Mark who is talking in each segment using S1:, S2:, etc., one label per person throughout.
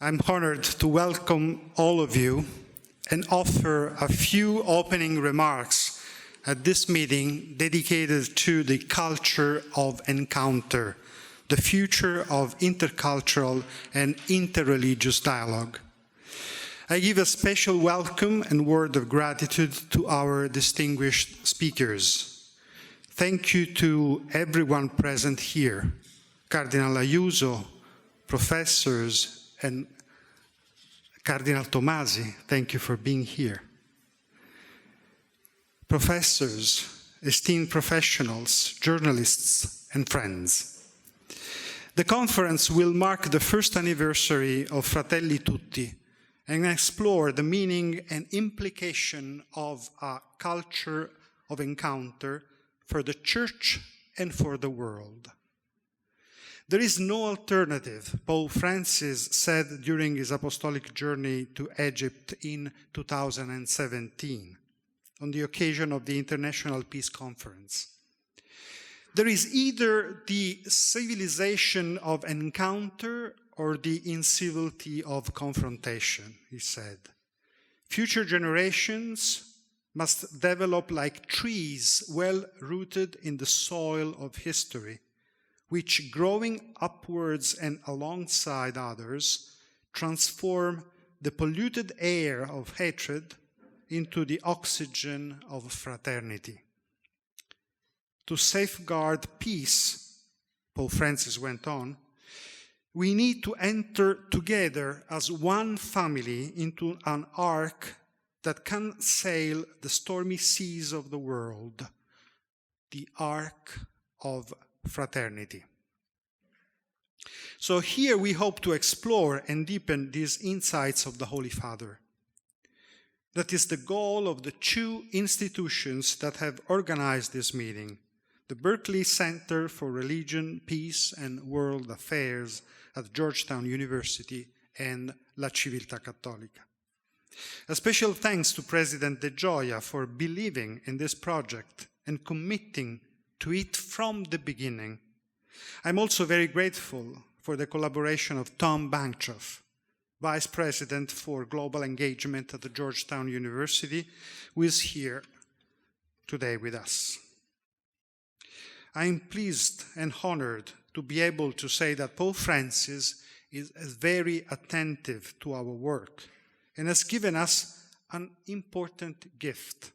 S1: I'm honored to welcome all of you and offer a few opening remarks at this meeting dedicated to the culture of encounter, the future of intercultural and interreligious dialogue. I give a special welcome and word of gratitude to our distinguished speakers. Thank you to everyone present here, Cardinal Ayuso, professors, and Cardinal Tomasi, thank you for being here. Professors, esteemed professionals, journalists, and friends. The conference will mark the first anniversary of Fratelli Tutti and explore the meaning and implication of a culture of encounter for the Church and for the world. There is no alternative, Pope Francis said during his apostolic journey to Egypt in 2017, on the occasion of the International Peace Conference. There is either the civilization of encounter or the incivility of confrontation, he said. Future generations must develop like trees well rooted in the soil of history, which, growing upwards and alongside others, transform the polluted air of hatred into the oxygen of fraternity. To safeguard peace, Pope Francis went on, we need to enter together as one family into an ark that can sail the stormy seas of the world, the ark of fraternity. So here we hope to explore and deepen these insights of the Holy Father. That is the goal of the two institutions that have organized this meeting, the Berkeley Center for Religion, Peace, and World Affairs at Georgetown University and La Civiltà Cattolica. A special thanks to President De Gioia for believing in this project and committing to it from the beginning. I'm also very grateful for the collaboration of Tom Bancroft, Vice President for Global Engagement at the Georgetown University, who is here today with us. I am pleased and honored to be able to say that Pope Francis is very attentive to our work and has given us an important gift.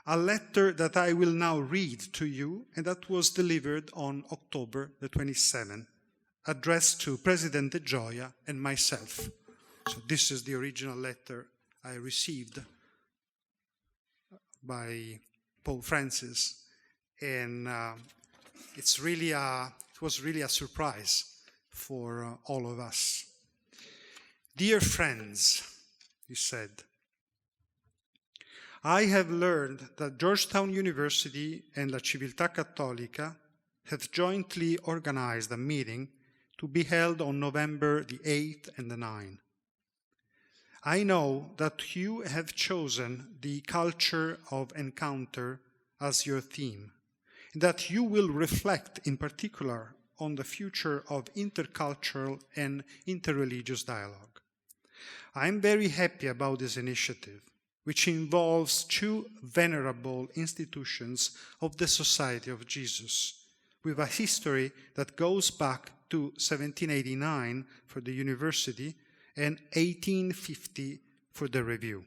S1: A letter that I will now read to you and that was delivered on October the 27th, addressed to President De Gioia and myself. So this is the original letter I received by Pope Francis, and it was really a surprise for all of us. Dear friends, he said, I have learned that Georgetown University and La Civiltà Cattolica have jointly organized a meeting to be held on November the 8th and the 9th. I know that you have chosen the culture of encounter as your theme, and that you will reflect in particular on the future of intercultural and interreligious dialogue. I am very happy about this initiative, which involves two venerable institutions of the Society of Jesus, with a history that goes back to 1789 for the university and 1850 for the review.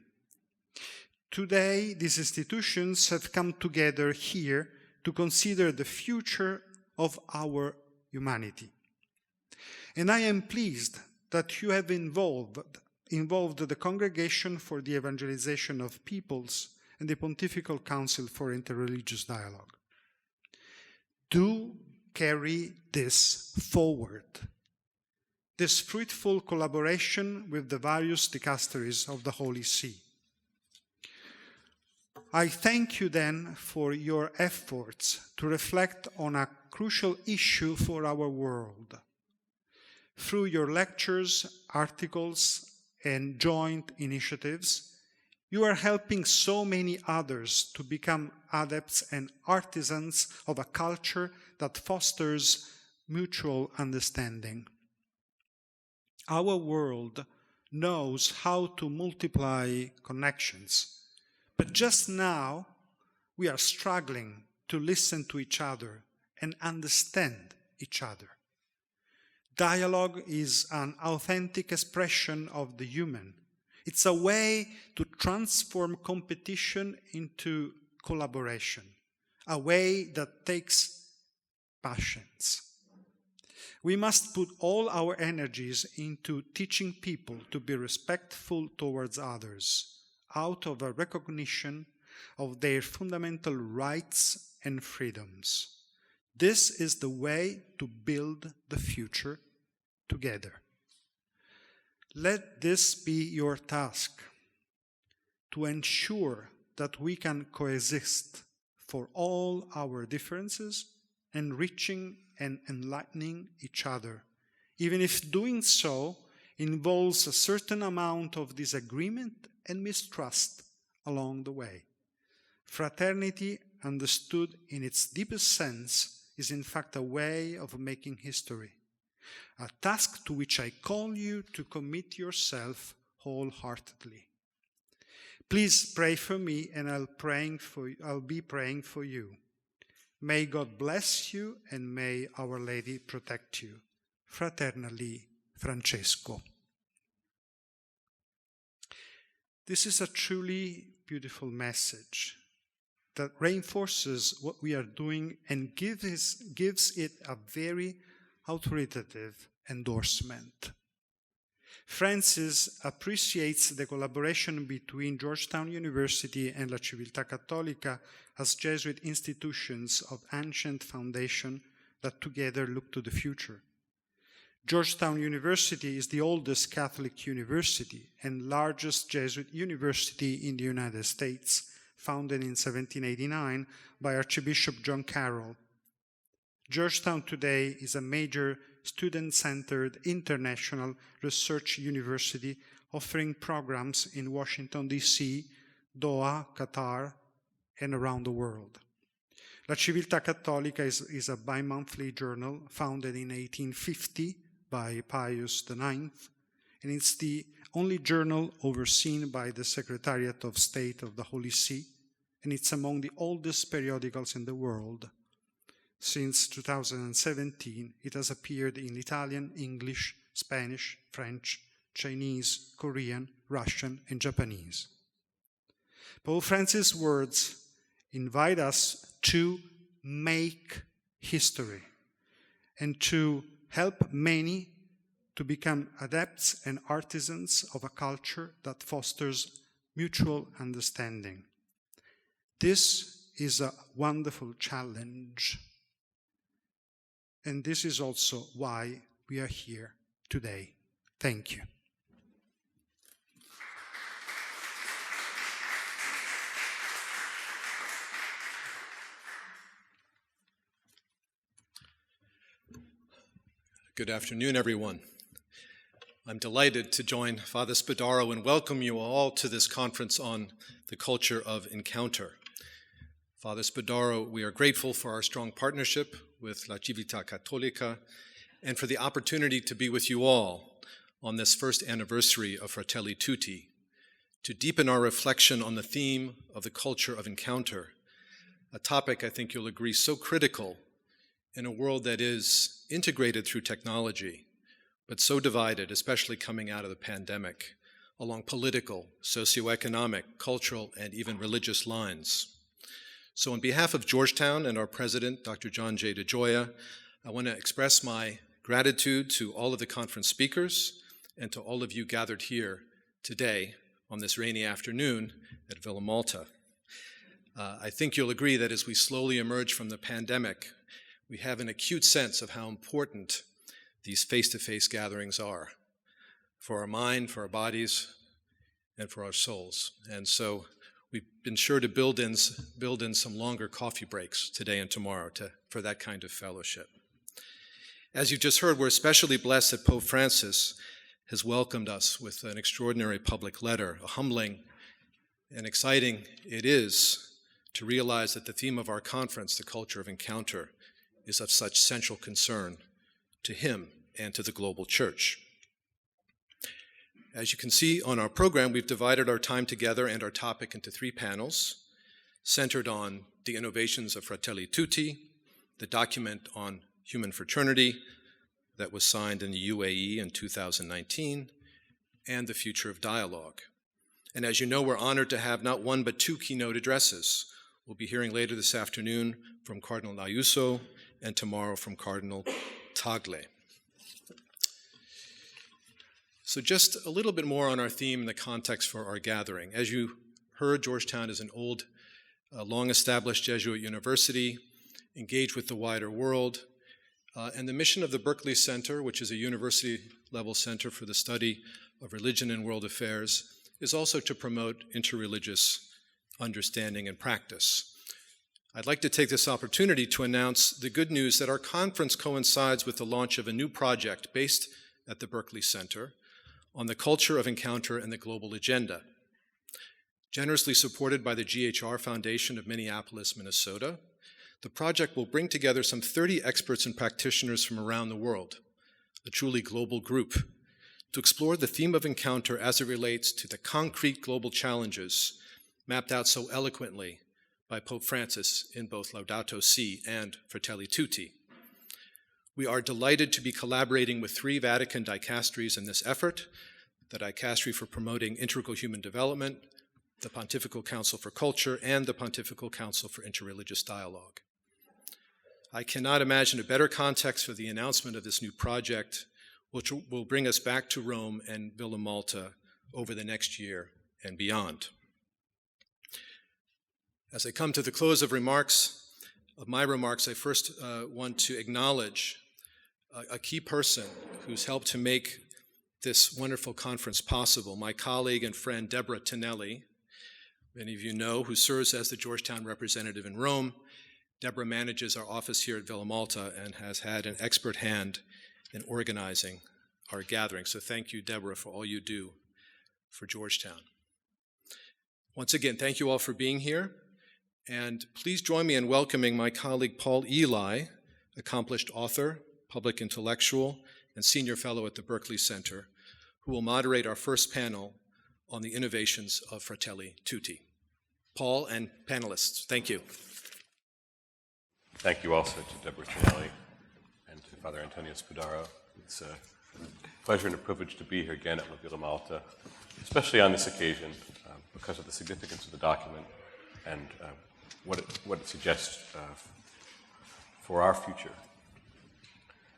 S1: Today, these institutions have come together here to consider the future of our humanity. And I am pleased that you have involved the Congregation for the Evangelization of Peoples and the Pontifical Council for Interreligious Dialogue. Do carry this forward, this fruitful collaboration with the various dicasteries of the Holy See. I thank you then for your efforts to reflect on a crucial issue for our world. Through your lectures, articles, and joint initiatives, you are helping so many others to become adepts and artisans of a culture that fosters mutual understanding. Our world knows how to multiply connections, but just now we are struggling to listen to each other and understand each other. Dialogue is an authentic expression of the human. It's a way to transform competition into collaboration, a way that takes patience. We must put all our energies into teaching people to be respectful towards others, out of a recognition of their fundamental rights and freedoms. This is the way to build the future together. Let this be your task, to ensure that we can coexist for all our differences, enriching and enlightening each other, even if doing so involves a certain amount of disagreement and mistrust along the way. Fraternity, understood in its deepest sense, is in fact a way of making history, a task to which I call you to commit yourself wholeheartedly. Please pray for me, and I'll be praying for you. May God bless you, and may Our Lady protect you. Fraternally, Francesco. This is a truly beautiful message that reinforces what we are doing and gives it a very authoritative endorsement. Francis appreciates the collaboration between Georgetown University and La Civiltà Cattolica as Jesuit institutions of ancient foundation that together look to the future. Georgetown University is the oldest Catholic university and largest Jesuit university in the United States, founded in 1789 by Archbishop John Carroll. Georgetown today is a major student-centered international research university offering programs in Washington, D.C., Doha, Qatar, and around the world. La Civiltà Cattolica is a bi-monthly journal founded in 1850 by Pius IX, and it's the only journal overseen by the Secretariat of State of the Holy See, and it's among the oldest periodicals in the world. Since 2017, it has appeared in Italian, English, Spanish, French, Chinese, Korean, Russian, and Japanese. Pope Francis' words invite us to make history and to help many to become adepts and artisans of a culture that fosters mutual understanding. This is a wonderful challenge. And this is also why we are here today. Thank you.
S2: Good afternoon, everyone. I'm delighted to join Father Spadaro and welcome you all to this conference on the culture of encounter. Father Spadaro, we are grateful for our strong partnership with La Civiltà Cattolica and for the opportunity to be with you all on this first anniversary of Fratelli Tutti, to deepen our reflection on the theme of the culture of encounter, a topic I think you'll agree so critical in a world that is integrated through technology, but so divided, especially coming out of the pandemic, along political, socioeconomic, cultural, and even religious lines. So on behalf of Georgetown and our president, Dr. John J. DeGioia, I want to express my gratitude to all of the conference speakers and to all of you gathered here today on this rainy afternoon at Villa Malta. I think you'll agree that as we slowly emerge from the pandemic, we have an acute sense of how important these face-to-face gatherings are for our mind, for our bodies, and for our souls. And so we've been sure to build in some longer coffee breaks today and tomorrow for that kind of fellowship. As you just heard, we're especially blessed that Pope Francis has welcomed us with an extraordinary public letter. A humbling and exciting it is to realize that the theme of our conference, the culture of encounter, is of such central concern to him and to the global church. As you can see on our program, we've divided our time together and our topic into 3 panels, centered on the innovations of Fratelli Tutti, the document on human fraternity that was signed in the UAE in 2019, and the future of dialogue. And as you know, we're honored to have not one but 2 keynote addresses. We'll be hearing later this afternoon from Cardinal Ayuso and tomorrow from Cardinal Tagle. So just a little bit more on our theme and the context for our gathering. As you heard, Georgetown is an old, long-established Jesuit university, engaged with the wider world. And the mission of the Berkeley Center, which is a university-level center for the study of religion and world affairs, is also to promote interreligious understanding and practice. I'd like to take this opportunity to announce the good news that our conference coincides with the launch of a new project based at the Berkeley Center on the culture of encounter and the global agenda. Generously supported by the GHR Foundation of Minneapolis, Minnesota, the project will bring together some 30 experts and practitioners from around the world, a truly global group, to explore the theme of encounter as it relates to the concrete global challenges mapped out so eloquently by Pope Francis in both Laudato Si and Fratelli Tutti. We are delighted to be collaborating with 3 Vatican dicasteries in this effort: the Dicastery for Promoting Integral Human Development, the Pontifical Council for Culture, and the Pontifical Council for Interreligious Dialogue. I cannot imagine a better context for the announcement of this new project, which will bring us back to Rome and Villa Malta over the next year and beyond. As I come to the close of my remarks, I first want to acknowledge a key person who's helped to make this wonderful conference possible, my colleague and friend Deborah Tonelli, many of you know, who serves as the Georgetown representative in Rome. Deborah manages our office here at Villa Malta and has had an expert hand in organizing our gathering. So thank you, Deborah, for all you do for Georgetown. Once again, thank you all for being here. And please join me in welcoming my colleague Paul Eli, accomplished author, public intellectual, and senior fellow at the Berkeley Center, who will moderate our first panel on the innovations of Fratelli Tutti. Paul and panelists, thank you.
S3: Thank you also to Deborah Tonelli and to Father Antonio Spadaro. It's a pleasure and a privilege to be here again at La Villa Malta, especially on this occasion because of the significance of the document and what it suggests for our future.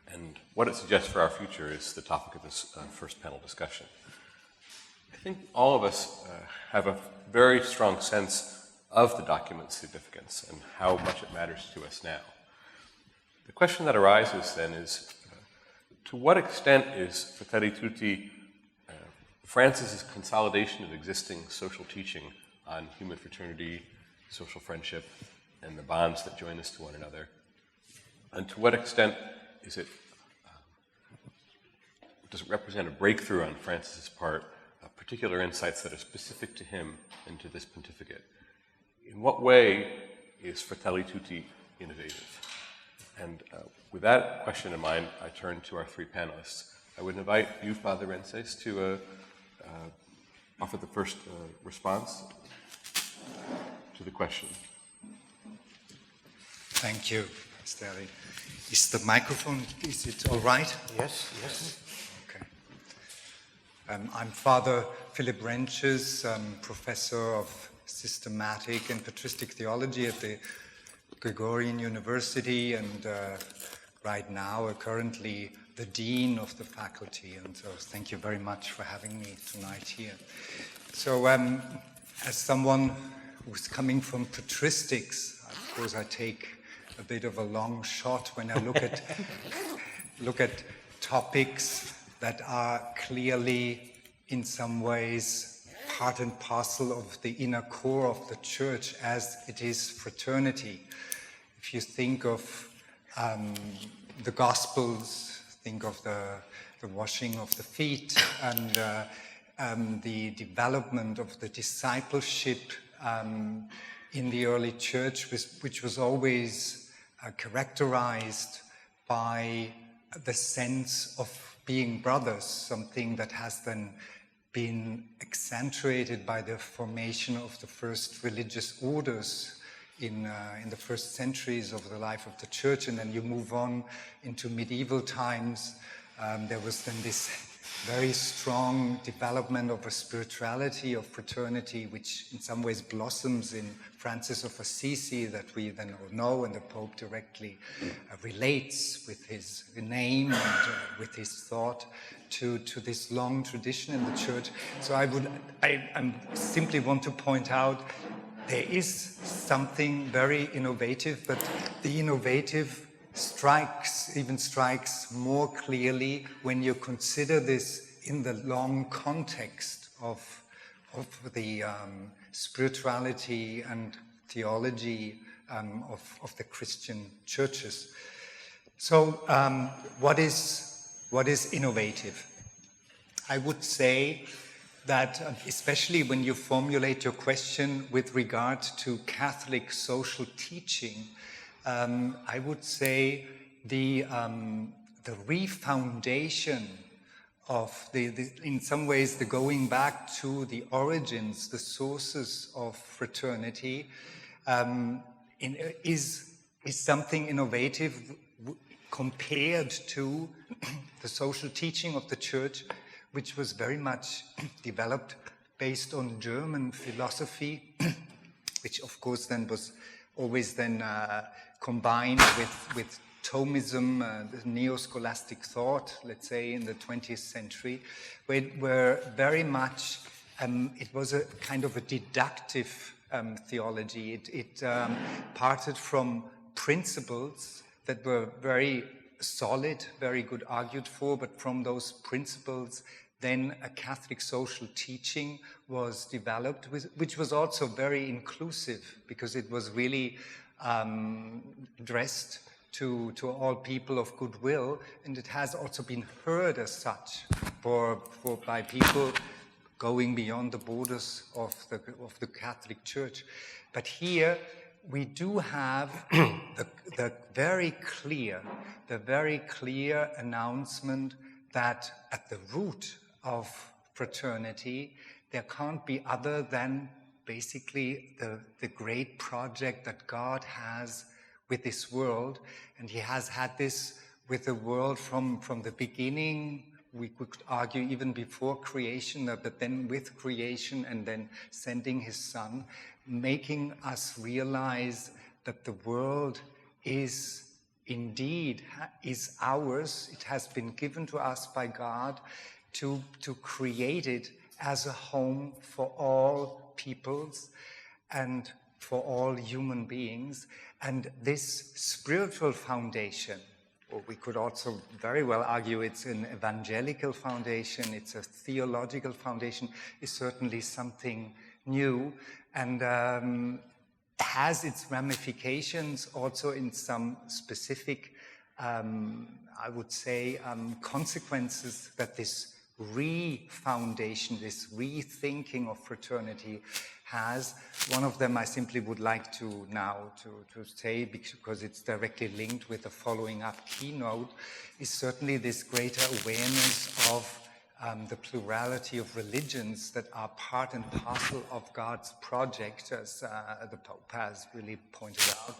S3: And what it suggests for our future is the topic of this first panel discussion. I think all of us have a very strong sense of the document's significance and how much it matters to us now. The question that arises then is, to what extent is Fratelli Tutti Francis's consolidation of existing social teaching on human fraternity, social friendship, and the bonds that join us to one another? And to what extent does it represent a breakthrough on Francis's part, particular insights that are specific to him and to this pontificate? In what way is Fratelli Tutti innovative? And with that question in mind, I turn to our 3 panelists. I would invite you, Father Renses, to offer the first response to the question.
S4: Thank you, Stanley. Is the microphone, is it all right?
S5: Yes, yes.
S4: Okay. I'm Father Philip Renches, professor of systematic and patristic theology at the Gregorian University, and right now currently the dean of the faculty. And so thank you very much for having me tonight here. So as someone who's coming from patristics, of course I take a bit of a long shot when I look at topics that are clearly in some ways part and parcel of the inner core of the church as it is fraternity. If you think of the Gospels, think of the washing of the feet and the development of the discipleship in the early church, which was always characterized by the sense of being brothers, something that has then been accentuated by the formation of the first religious orders in the first centuries of the life of the church, and then you move on into medieval times. There was then this very strong development of a spirituality of fraternity, which in some ways blossoms in Francis of Assisi, that we then all know, and the Pope directly relates with his name and with his thought to this long tradition in the church. So I simply want to point out there is something very innovative, but the innovative strikes more clearly when you consider this in the long context of the spirituality and theology of the Christian churches. So what is innovative? I would say that especially when you formulate your question with regard to Catholic social teaching, I would say the refoundation of in some ways the going back to the origins, the sources of fraternity, is something innovative compared to the social teaching of the Church, which was very much developed based on German philosophy, which of course then was always then combined with Thomism, the neo-scholastic thought, let's say, in the 20th century, where very much it was a kind of a deductive theology. It parted from principles that were very solid, very good argued for, but from those principles then a Catholic social teaching was developed, which was also very inclusive, because it was really addressed to all people of goodwill, and it has also been heard as such by people going beyond the borders of the Catholic Church. But here we do have the very clear announcement that at the root of fraternity there can't be other than basically the great project that God has with this world, and he has had this with the world from the beginning. We could argue even before creation, but then with creation and then sending his Son, making us realize that the world is indeed ours. It has been given to us by God to create it as a home for all peoples and for all human beings. And this spiritual foundation, or we could also very well argue it's an evangelical foundation, it's a theological foundation, is certainly something new, and has its ramifications also in some specific, I would say, consequences that this re-foundation, this rethinking of fraternity has. One of them I simply would like to now to say, because it's directly linked with the following up keynote, is certainly this greater awareness of the plurality of religions that are part and parcel of God's project, as the Pope has really pointed out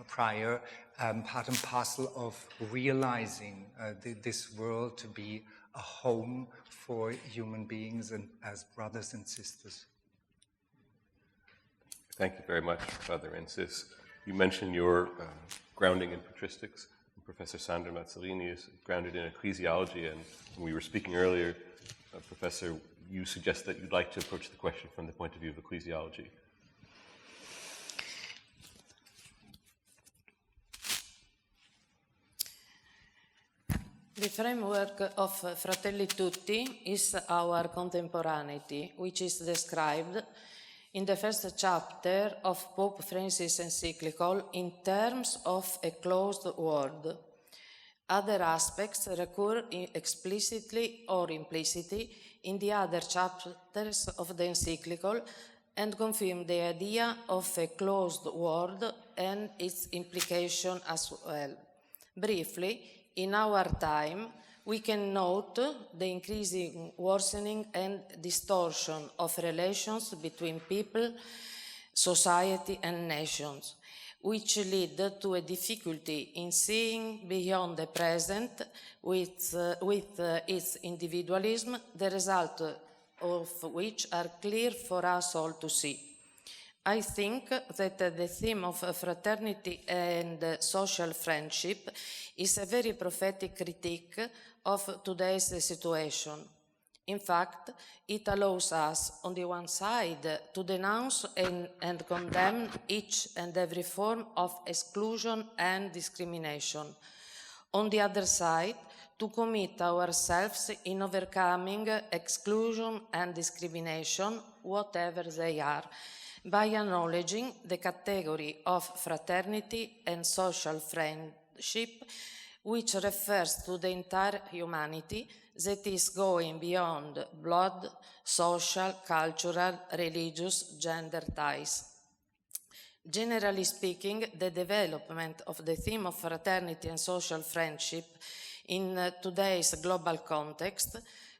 S4: prior, part and parcel of realizing this world to be a home for human beings and as brothers and sisters.
S3: Thank you very much, Father Rensis. You mentioned your grounding in patristics. Professor Sandra Mazzolini is grounded in ecclesiology, and when we were speaking earlier, Professor, you suggest that you'd like to approach the question from the point of view of ecclesiology.
S5: The framework of Fratelli Tutti is our contemporaneity, which is described in the first chapter of Pope Francis' encyclical in terms of a closed world. Other aspects recur explicitly or implicitly in the other chapters of the encyclical and confirm the idea of a closed world and its implication as well. Briefly, in our time, we can note the increasing worsening and distortion of relations between people, society, and nations, which lead to a difficulty in seeing beyond the present with its individualism, the result of which are clear for us all to see. I think that the theme of fraternity and social friendship is a very prophetic critique of today's situation. In fact, it allows us, on the one side, to denounce and condemn each and every form of exclusion and discrimination. On the other side, to commit ourselves in overcoming exclusion and discrimination, whatever they are, by acknowledging the category of fraternity and social friendship, which refers to the entire humanity that is going beyond blood, social, cultural, religious, gender ties. Generally speaking, the development of the theme of fraternity and social friendship in today's global context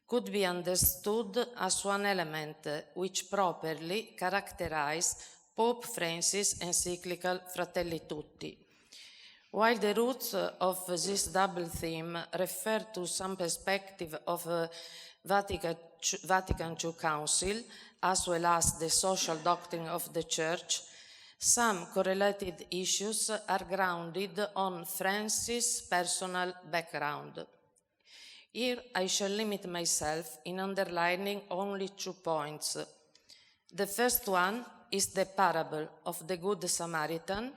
S5: could be understood as one element which properly characterizes Pope Francis' encyclical Fratelli Tutti. While the roots of this double theme refer to some perspective of Vatican II Council, as well as the social doctrine of the Church, some correlated issues are grounded on Francis' personal background. Here I shall limit myself in underlining only 2 points. The first one is the parable of the Good Samaritan,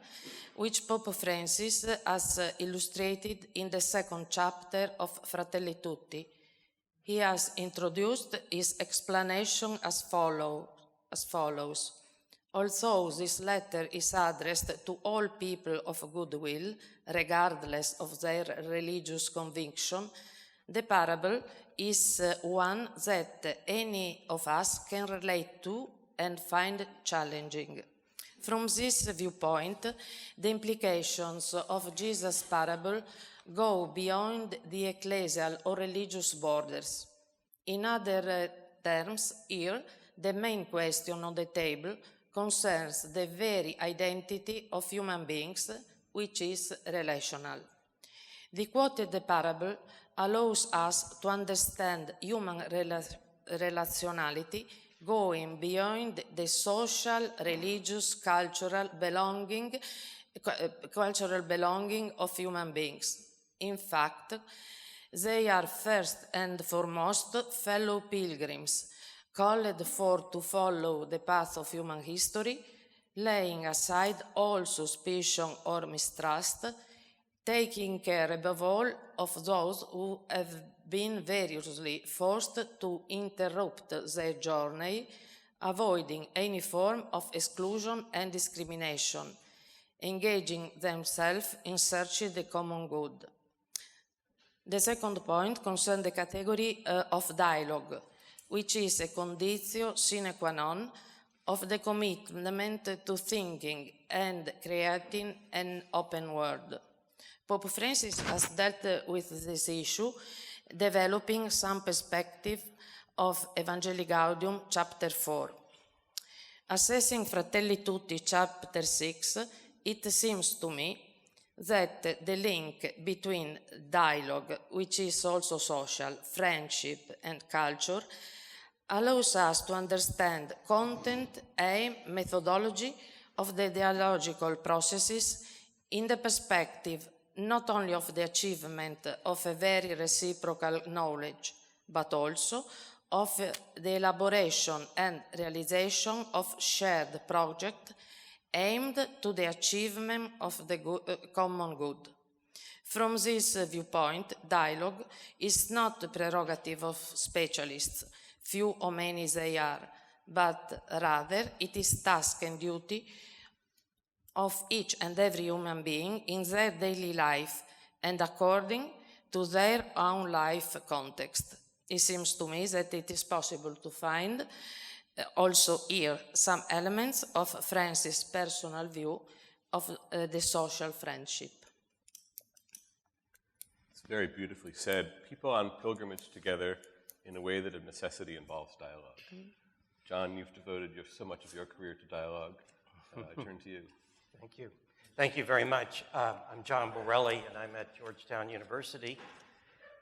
S5: which Pope Francis has illustrated in the 2nd chapter of Fratelli Tutti. He has introduced his explanation as follows. Although this letter is addressed to all people of goodwill, regardless of their religious conviction, the parable is one that any of us can relate to and find challenging. From this viewpoint, the implications of Jesus' parable go beyond the ecclesial or religious borders. In other terms, here, the main question on the table concerns the very identity of human beings, which is relational. The quoted parable allows us to understand human relationality going beyond the social, religious, cultural belonging of human beings. In fact, they are first and foremost fellow pilgrims, called for to follow the path of human history, laying aside all suspicion or mistrust, taking care above all of those who have been variously forced to interrupt their journey, avoiding any form of exclusion and discrimination, engaging themselves in searching the common good. The second point concerns the category of dialogue, which is a conditio sine qua non of the commitment to thinking and creating an open world. Pope Francis has dealt with this issue, developing some perspective of Evangelii Gaudium, chapter 4. Assessing Fratelli Tutti, chapter 6, it seems to me that the link between dialogue, which is also social, friendship, and culture, allows us to understand content, aim, methodology of the dialogical processes in the perspective not only of the achievement of a very reciprocal knowledge, but also of the elaboration and realization of shared projects aimed to the achievement of the common good. From this viewpoint, dialogue is not the prerogative of specialists, few or many they are, but rather it is task and duty of each and every human being in their daily life and according to their own life context. It seems to me that it is possible to find also here some elements of Francis' personal view of the social friendship.
S3: very beautifully said. People on pilgrimage together in a way that of necessity involves dialogue. John, you've devoted so much of your career to dialogue. I turn to you.
S6: Thank you. Thank you very much. I'm John Borelli, and I'm at Georgetown University.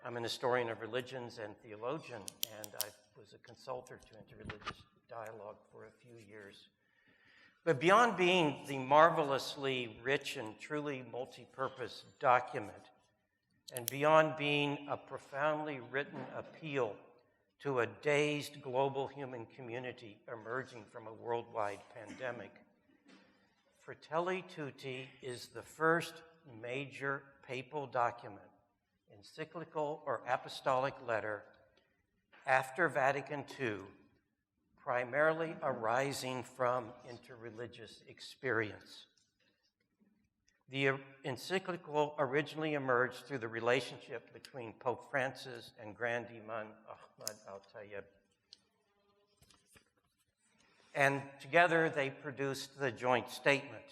S6: I'm an historian of religions and theologian, and I was a consultant to interreligious dialogue for a few years. But beyond being the marvelously rich and truly multi-purpose document, and beyond being a profoundly written appeal to a dazed global human community emerging from a worldwide pandemic, Fratelli Tutti is the first major papal document, encyclical or apostolic letter, after Vatican II, primarily arising from interreligious experience. The encyclical originally emerged through the relationship between Pope Francis and Grand Imam Ahmad al-Tayyib. And together they produced the joint statement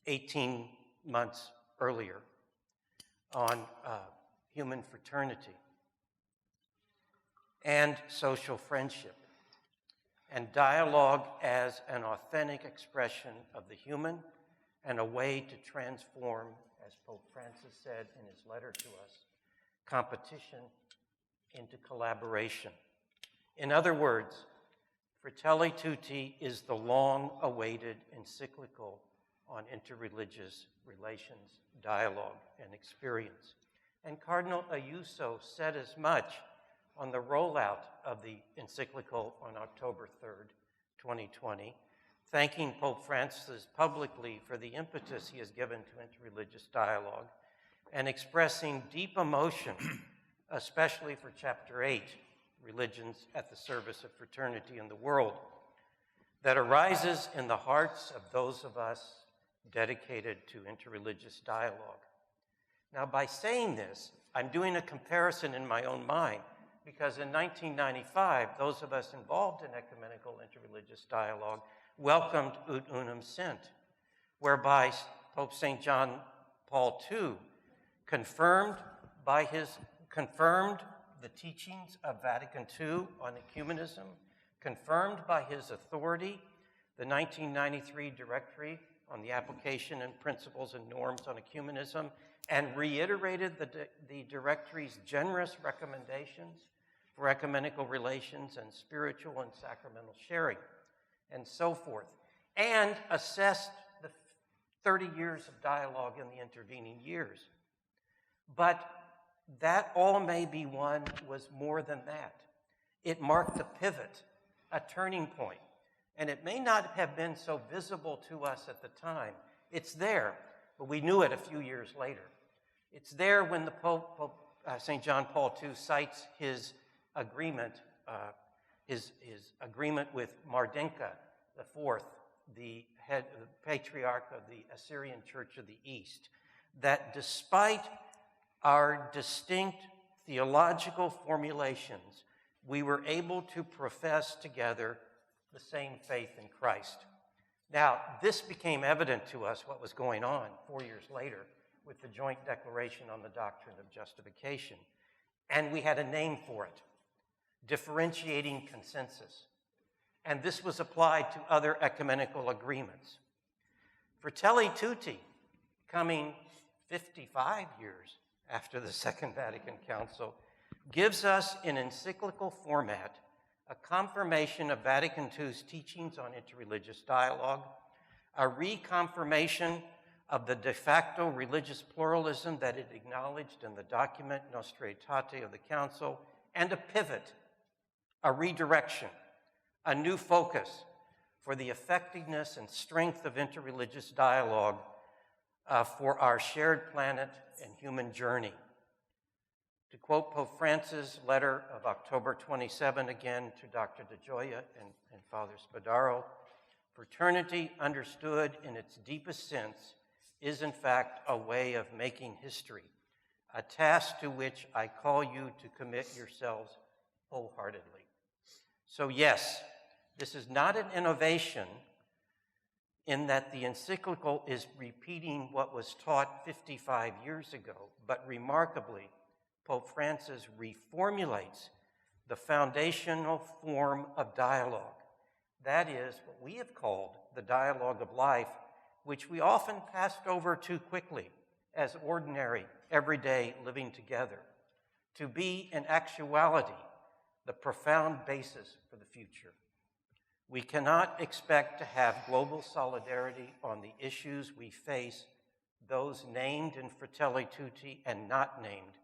S6: 18 months earlier on human fraternity and social friendship, and dialogue as an authentic expression of the human and a way to transform, as Pope Francis said in his letter to us, competition into collaboration. In other words, Fratelli Tutti is the long-awaited encyclical on interreligious relations, dialogue, and experience. And Cardinal Ayuso said as much on the rollout of the encyclical on October 3rd, 2020, thanking Pope Francis publicly for the impetus he has given to interreligious dialogue and expressing deep emotion, especially for Chapter 8, Religions at the Service of Fraternity in the World, that arises in the hearts of those of us dedicated to interreligious dialogue. Now, by saying this, I'm doing a comparison in my own mind, because in 1995, those of us involved in ecumenical interreligious dialogue welcomed Ut Unum Sint, whereby Pope St. John Paul II confirmed the teachings of Vatican II on ecumenism, confirmed by his authority the 1993 Directory on the Application and Principles and Norms on Ecumenism, and reiterated the Directory's generous recommendations for ecumenical relations and spiritual and sacramental sharing, and so forth, and assessed the 30 years of dialogue in the intervening years. But that all may be one was more than that. It marked a pivot, a turning point, and it may not have been so visible to us at the time. It's there, but we knew it a few years later. It's there when the Pope St. John Paul II cites his agreement, his agreement with Mardinka IV, the patriarch of the Assyrian Church of the East, that despite our distinct theological formulations, we were able to profess together the same faith in Christ. Now, this became evident to us what was going on 4 years later with the Joint Declaration on the Doctrine of Justification. And we had a name for it, differentiating consensus. And this was applied to other ecumenical agreements. Fratelli Tutti, coming 55 years after the Second Vatican Council, gives us in encyclical format a confirmation of Vatican II's teachings on interreligious dialogue, a reconfirmation of the de facto religious pluralism that it acknowledged in the document Nostra Aetate of the Council, and a pivot, a redirection, a new focus for the effectiveness and strength of interreligious dialogue for our shared planet and human journey. To quote Pope Francis' letter of October 27 again to Dr. DeGioia and Father Spadaro, fraternity understood in its deepest sense is in fact a way of making history, a task to which I call you to commit yourselves wholeheartedly. So yes, this is not an innovation in that the encyclical is repeating what was taught 55 years ago, but remarkably, Pope Francis reformulates the foundational form of dialogue. That is what we have called the dialogue of life, which we often passed over too quickly as ordinary, everyday living together, to be in actuality the profound basis for the future. We cannot expect to have global solidarity on the issues we face, those named in Fratelli Tutti and not named,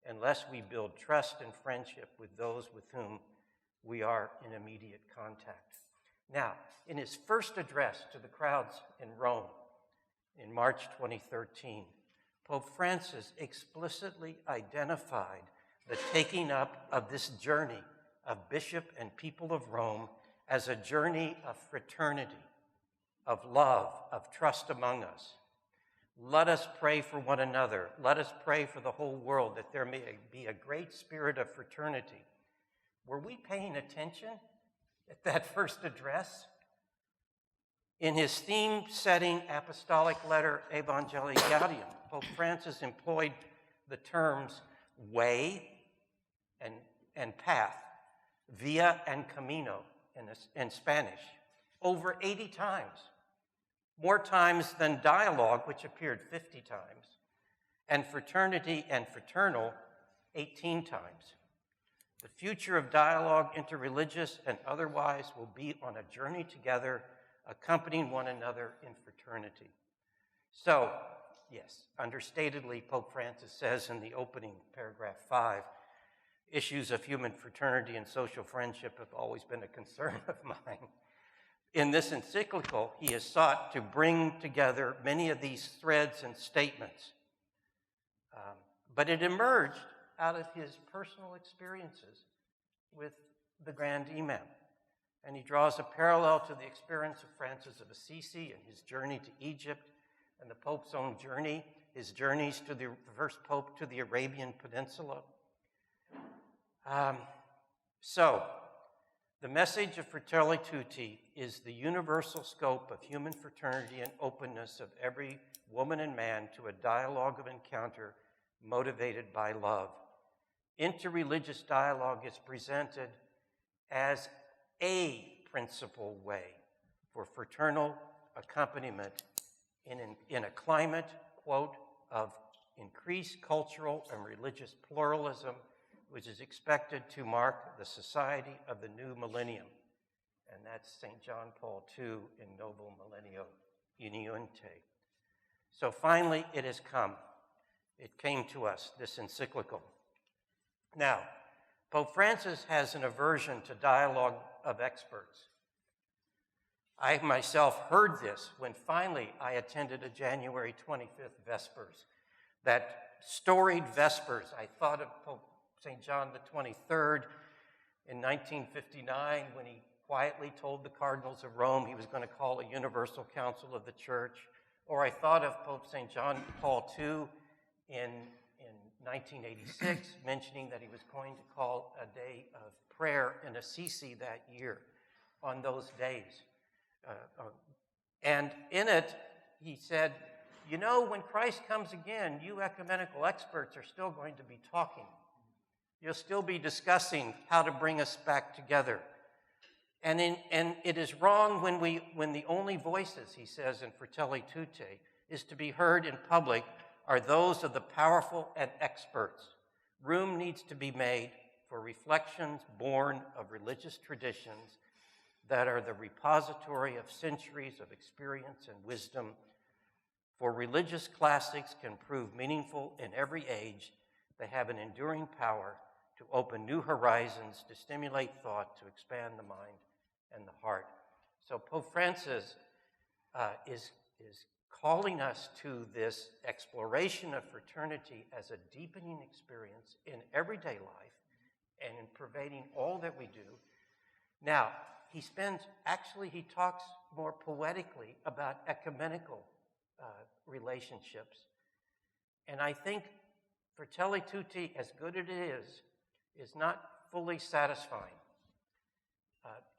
S6: unless we build trust and friendship with those with whom we are in immediate contact. Now, in his first address to the crowds in Rome in March 2013, Pope Francis explicitly identified the taking up of this journey of bishop and people of Rome as a journey of fraternity, of love, of trust among us. Let us pray for one another. Let us pray for the whole world that there may be a great spirit of fraternity. Were we paying attention at that first address? In his theme-setting apostolic letter, Evangelii Gaudium, Pope Francis employed the terms way and path, via and camino in Spanish, over 80 times, more times than dialogue, which appeared 50 times, and fraternity and fraternal 18 times. The future of dialogue, interreligious and otherwise, will be on a journey together, accompanying one another in fraternity. So, yes, understatedly, Pope Francis says in the opening, paragraph 5, issues of human fraternity and social friendship have always been a concern of mine. In this encyclical, he has sought to bring together many of these threads and statements, but it emerged out of his personal experiences with the Grand Imam. And he draws a parallel to the experience of Francis of Assisi and his journey to Egypt and the Pope's own journey, his journeys to the first Pope to the Arabian Peninsula. So, the message of Fratelli Tutti is the universal scope of human fraternity and openness of every woman and man to a dialogue of encounter motivated by love. Interreligious dialogue is presented as a principal way for fraternal accompaniment in a climate, quote, of increased cultural and religious pluralism, which is expected to mark the society of the new millennium. And that's St. John Paul II in Novo Millennio Uniente. So finally, it has come. It came to us, this encyclical. Now, Pope Francis has an aversion to dialogue of experts. I myself heard this when finally I attended a January 25th Vespers. That storied Vespers, I thought of Pope St. John the 23rd in 1959 when he quietly told the cardinals of Rome he was going to call a universal council of the church. Or I thought of Pope St. John Paul II in 1986, mentioning that he was going to call a day of prayer in Assisi that year on those days. And in it, he said, you know, when Christ comes again, you ecumenical experts are still going to be talking. You'll still be discussing how to bring us back together. And it is wrong when the only voices, he says in Fratelli Tutti, is to be heard in public are those of the powerful and experts. Room needs to be made for reflections born of religious traditions that are the repository of centuries of experience and wisdom. For religious classics can prove meaningful in every age. They have an enduring power to open new horizons, to stimulate thought, to expand the mind and the heart. So Pope Francis is calling us to this exploration of fraternity as a deepening experience in everyday life and in pervading all that we do. Now, he talks more poetically about ecumenical relationships. And I think Fratelli Tutti, as good as it is not fully satisfying.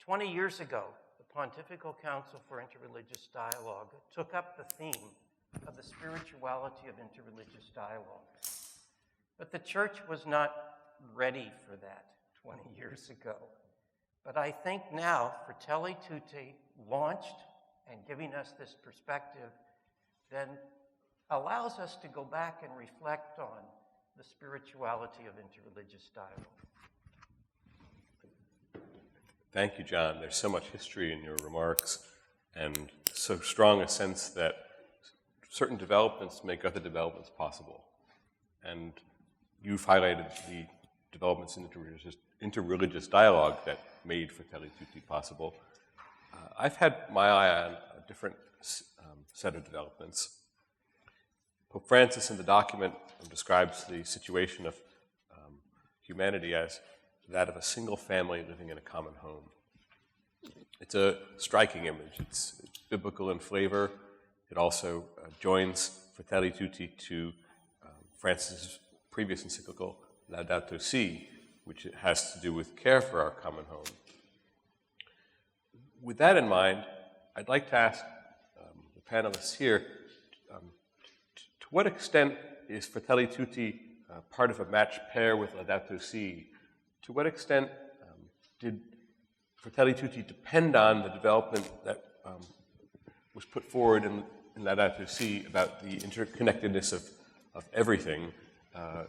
S6: 20 years ago, the Pontifical Council for Interreligious Dialogue took up the theme of the spirituality of interreligious dialogue. But the church was not ready for that 20 years ago. But I think now Fratelli Tutti launched and giving us this perspective then allows us to go back and reflect on the spirituality of interreligious dialogue.
S3: Thank you, John. There's so much history in your remarks and so strong a sense that certain developments make other developments possible. And you've highlighted the developments in interreligious dialogue that made Fratelli Tutti possible. I've had my eye on a different set of developments. Pope Francis in the document describes the situation of humanity as that of a single family living in a common home. It's a striking image. It's biblical in flavor. It also joins Fratelli Tutti to Francis' previous encyclical, Laudato Si, which has to do with care for our common home. With that in mind, I'd like to ask the panelists here, to what extent is Fratelli Tutti part of a matched pair with Laudato Si? To what extent did Fratelli Tutti depend on the development that was put forward in Laudato Si about the interconnectedness of everything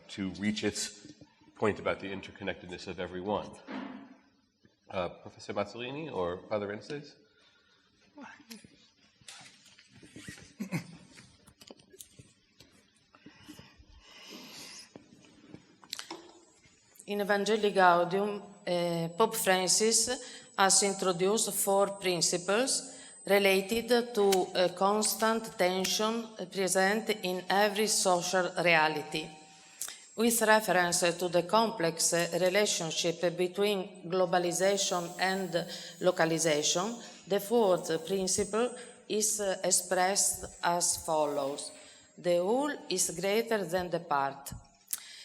S3: to reach its point about the interconnectedness of everyone? Professor Mazzolini or Father Renses?
S5: In Evangelii Gaudium, Pope Francis has introduced 4 principles related to a constant tension present in every social reality. With reference to the complex relationship between globalization and localization, the 4th principle is expressed as follows: the whole is greater than the part.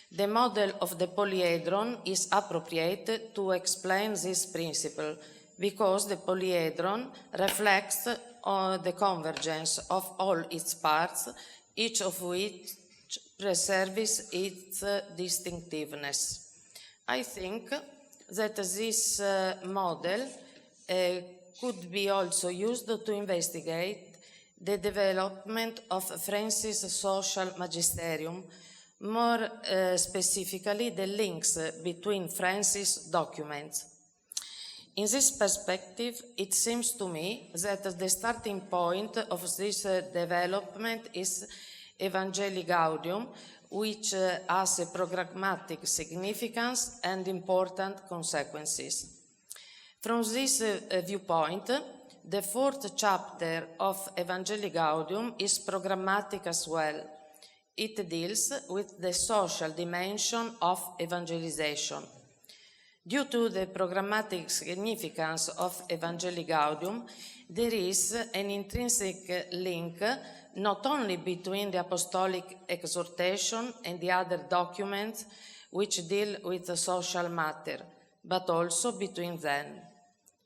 S5: The model of the polyhedron is appropriate to explain this principle because the polyhedron reflects the convergence of all its parts, each of which preserves its distinctiveness. I think that this model could be also used to investigate the development of Francis' social magisterium, more specifically the links between Francis' documents. In this perspective, it seems to me that the starting point of this development is Evangelii Gaudium, which has a programmatic significance and important consequences. From this viewpoint, the 4th chapter of Evangelii Gaudium is programmatic as well. It deals with the social dimension of evangelization. Due to the programmatic significance of Evangelii Gaudium, there is an intrinsic link not only between the apostolic exhortation and the other documents which deal with the social matter, but also between them.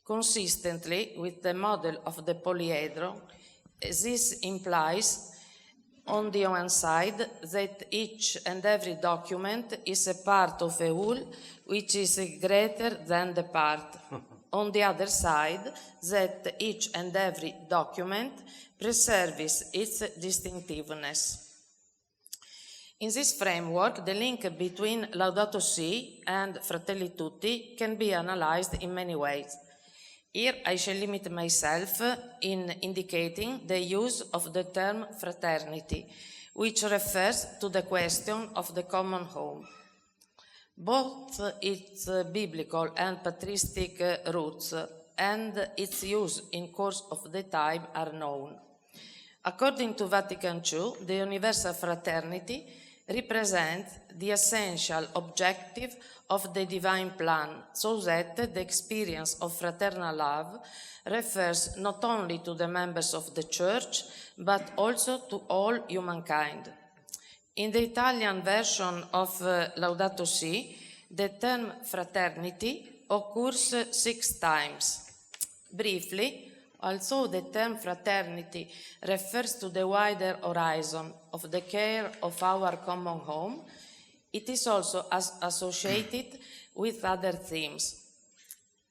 S5: Consistently with the model of the polyhedron, this implies, on the one side, that each and every document is a part of a whole which is greater than the part. On the other side, that each and every document preserves its distinctiveness. In this framework, the link between Laudato Si and Fratelli Tutti can be analyzed in many ways. Here I shall limit myself in indicating the use of the term fraternity, which refers to the question of the common home. Both its biblical and patristic roots and its use in course of the time are known. According to Vatican II, the universal fraternity represents the essential objective of the divine plan, so that the experience of fraternal love refers not only to the members of the Church, but also to all humankind. In the Italian version of Laudato Si, the term fraternity occurs 6 times. Briefly, although the term fraternity refers to the wider horizon of the care of our common home, it is also associated with other themes.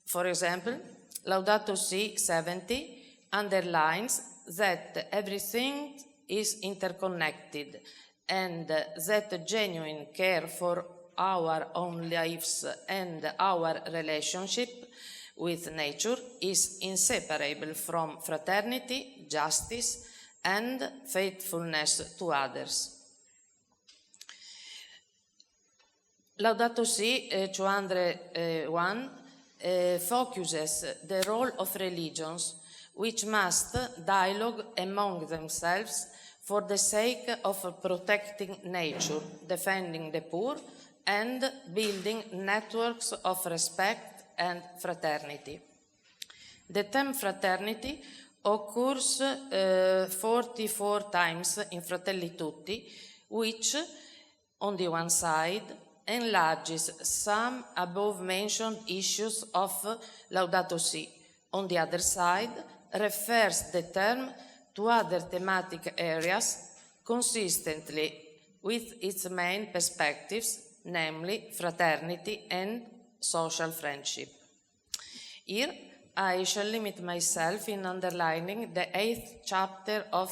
S5: For example, Laudato Si' 70 underlines that everything is interconnected and that genuine care for our own lives and our relationship with nature is inseparable from fraternity, justice, and faithfulness to others. Laudato Si' 201 focuses the role of religions, which must dialogue among themselves for the sake of protecting nature, defending the poor, and building networks of respect and fraternity. The term fraternity occurs 44 times in Fratelli Tutti, which, on the one side, enlarges some above-mentioned issues of Laudato Si'. On the other side, refers the term to other thematic areas consistently with its main perspectives, namely fraternity and social friendship. Here, I shall limit myself in underlining the 8th chapter of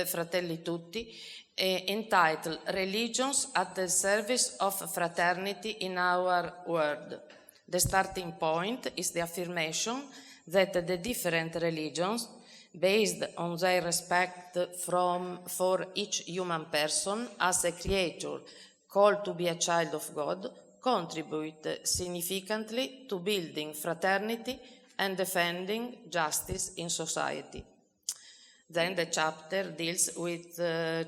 S5: Fratelli Tutti, entitled Religions at the Service of Fraternity in Our World. The starting point is the affirmation that the different religions, based on their respect for each human person as a creature called to be a child of God, contribute significantly to building fraternity and defending justice in society. Then the chapter deals with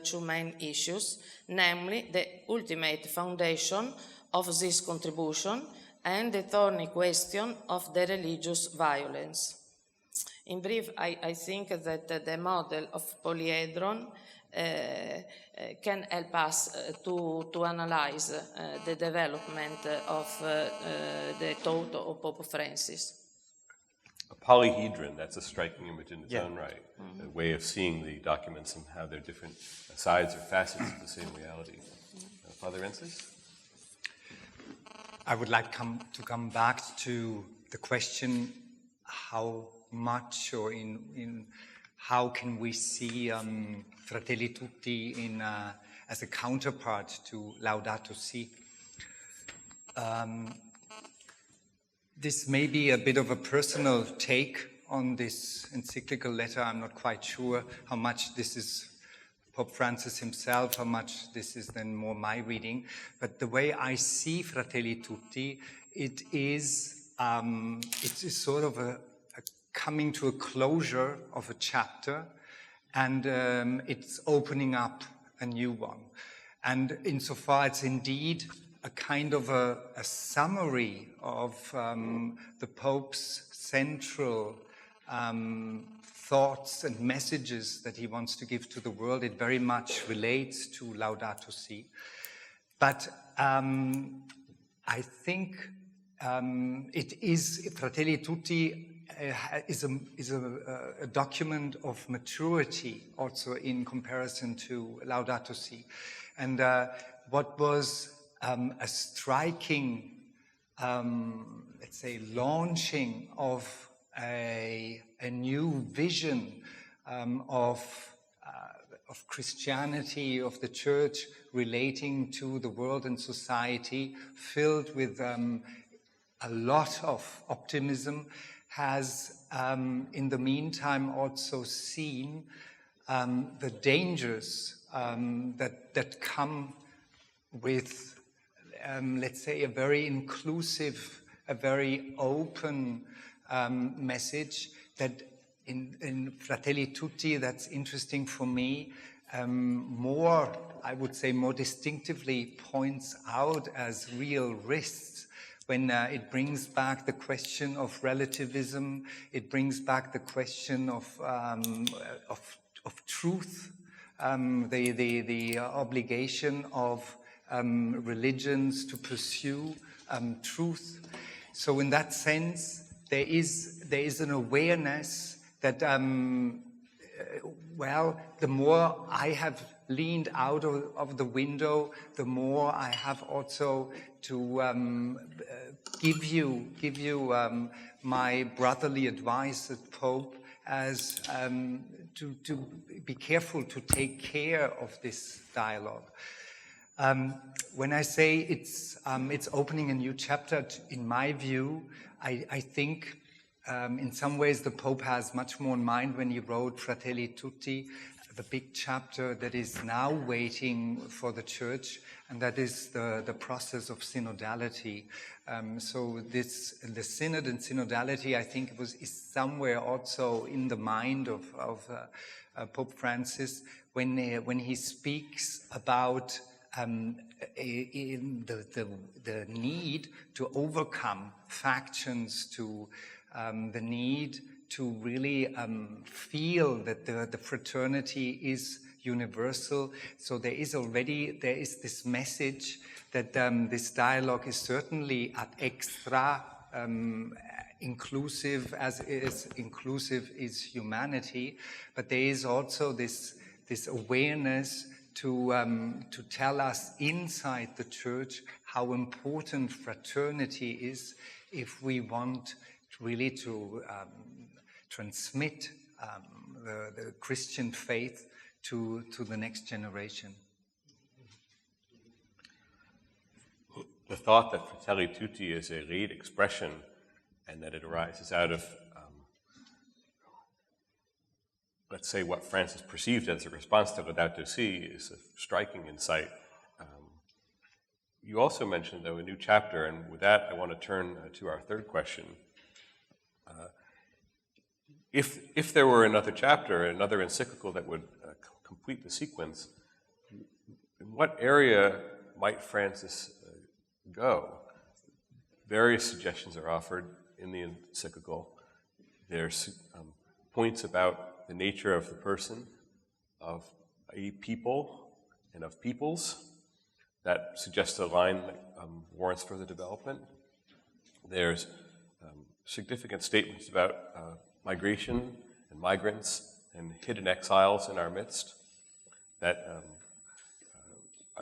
S5: two main issues, namely the ultimate foundation of this contribution and the thorny question of the religious violence. In brief, I think that the model of polyhedron can help us to analyze the development of the thought of Pope Francis.
S3: A polyhedron, that's a striking image in its own right, a way of seeing the documents and how they're different sides or facets of the same reality. Father Rensis?
S4: I would like to come back to the question, how much or in how can we see Fratelli Tutti as a counterpart to Laudato Si'? This may be a bit of a personal take on this encyclical letter. I'm not quite sure how much this is Pope Francis himself, how much this is then more my reading. But the way I see Fratelli Tutti, it is sort of a coming to a closure of a chapter, and it's opening up a new one. And insofar it's indeed a kind of a summary of the Pope's central thoughts and messages that he wants to give to the world. It very much relates to Laudato Si'. But I think it is, Fratelli Tutti is a document of maturity also in comparison to Laudato Si'. And what was a striking, let's say, launching of a new vision of Christianity, of the Church relating to the world and society, filled with a lot of optimism, has in the meantime also seen the dangers that come with, let's say, a very inclusive, a very open message that in Fratelli Tutti, that's interesting for me, more, I would say, more distinctively points out as real risks. When it brings back the question of relativism, it brings back the question of truth, the obligation of religions to pursue truth. So in that sense, there is an awareness that, the more I have leaned out of the window, the more I have also to give you my brotherly advice as Pope, as to be careful to take care of this dialogue. When I say it's opening a new chapter, in my view, I think in some ways the Pope has much more in mind when he wrote Fratelli Tutti, the big chapter that is now waiting for the Church, and that is the process of synodality. So the synod and synodality, I think, is somewhere also in the mind of Pope Francis when he speaks about in the need to overcome factions, to the need to really feel that the fraternity is universal. So there is this message that this dialogue is certainly ad extra inclusive, as inclusive is humanity, but there is also this awareness to tell us inside the Church how important fraternity is if we want really to transmit the Christian faith to the next generation.
S3: The thought that Fratelli Tutti is a late expression and that it arises out of, let's say, what Francis perceived as a response to Laudato Si is a striking insight. You also mentioned, though, a new chapter, and with that, I want to turn to our third question. If there were another chapter, another encyclical that would complete the sequence, in what area might Francis go? Various suggestions are offered in the encyclical. There's points about the nature of the person, of a people, and of peoples that suggest a line that warrants further development. There's significant statements about migration and migrants and hidden exiles in our midst that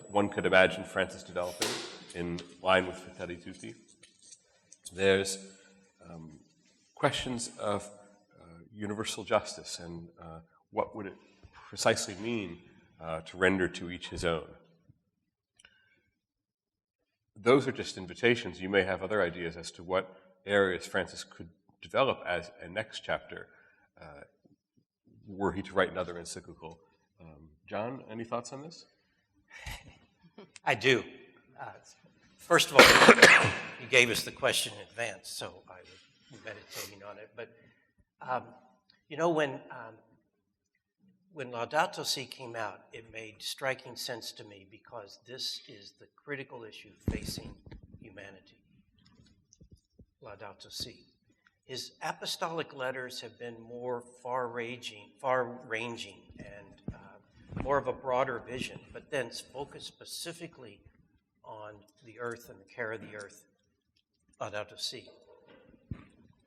S3: one could imagine Francis developing in line with Fratelli Tutti. There's questions of universal justice and what would it precisely mean to render to each his own. Those are just invitations. You may have other ideas as to what areas Francis could develop as a next chapter were he to write another encyclical. John, any thoughts on this?
S6: I do. First of all, you gave us the question in advance, so I was meditating on it. But, when Laudato Si came out, it made striking sense to me because this is the critical issue facing humanity. Laudato Si. His apostolic letters have been more far-ranging, and more of a broader vision, but then focused specifically on the earth and the care of the earth. Laudato Si.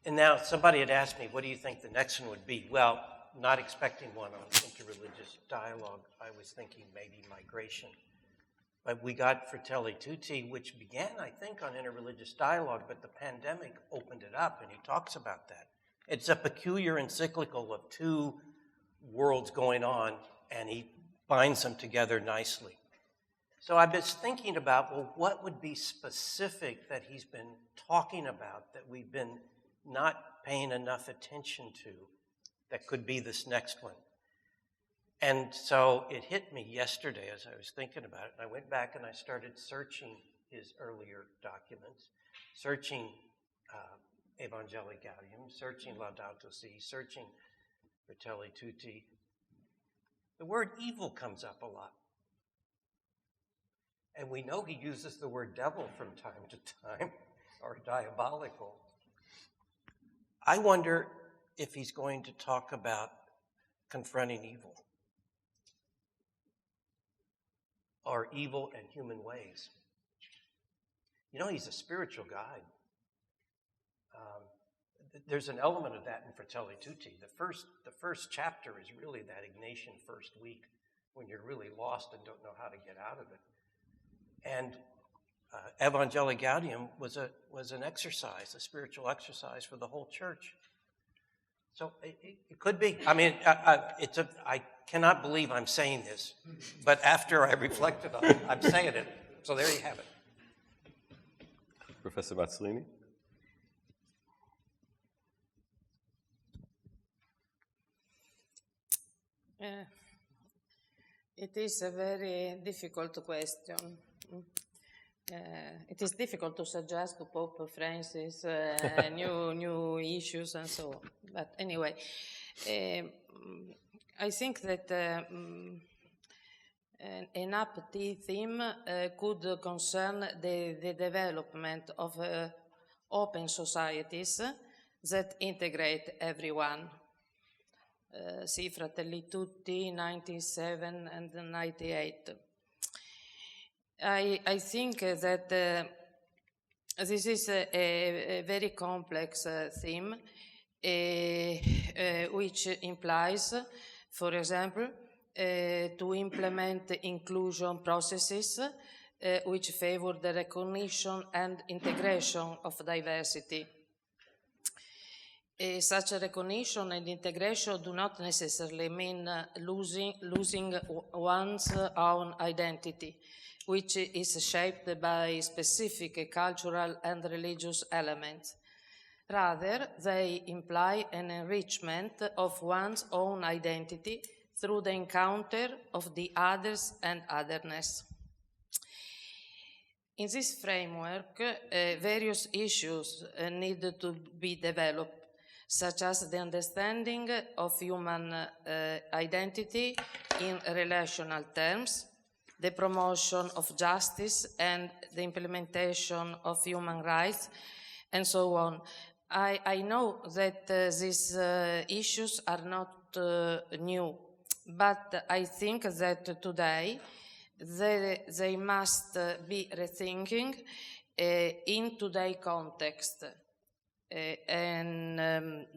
S6: And now somebody had asked me, what do you think the next one would be? Well, not expecting one on interreligious dialogue, I was thinking maybe migration. But we got Fratelli Tutti, which began, I think, on interreligious dialogue, but the pandemic opened it up, and he talks about that. It's a peculiar encyclical of two worlds going on, and he binds them together nicely. So I've been thinking about, well, what would be specific that he's been talking about that we've been not paying enough attention to that could be this next one? And so it hit me yesterday as I was thinking about it. And I went back and I started searching his earlier documents, searching Evangelii Gaudium, searching Laudato Si, searching Fratelli Tutti. The word evil comes up a lot. And we know he uses the word devil from time to time, or diabolical. I wonder if he's going to talk about confronting evil, or evil and human ways. You know, he's a spiritual guide. there's an element of that in Fratelli Tutti. The first chapter is really that Ignatian first week when you're really lost and don't know how to get out of it. And Evangelii Gaudium was an exercise, a spiritual exercise for the whole church. So it could be. I mean, I cannot believe I'm saying this, but after I reflected on it, I'm saying it. So there you have it.
S3: Professor Mazzolini?
S5: It is a very difficult question. It is difficult to suggest to Pope Francis new issues and so on. But anyway, I think that an up-T theme could concern the development of open societies that integrate everyone. See Fratelli Tutti, 97 and 98. I think that this is a very complex theme, which implies, for example, to implement inclusion processes which favor the recognition and integration of diversity. Such a recognition and integration do not necessarily mean losing one's own identity, which is shaped by specific cultural and religious elements. Rather, they imply an enrichment of one's own identity through the encounter of the others and otherness. In this framework, various issues need to be developed, such as the understanding of human identity in relational terms, the promotion of justice and the implementation of human rights, and so on. I know that these issues are not new, but I think that today they must be rethinking in today's context and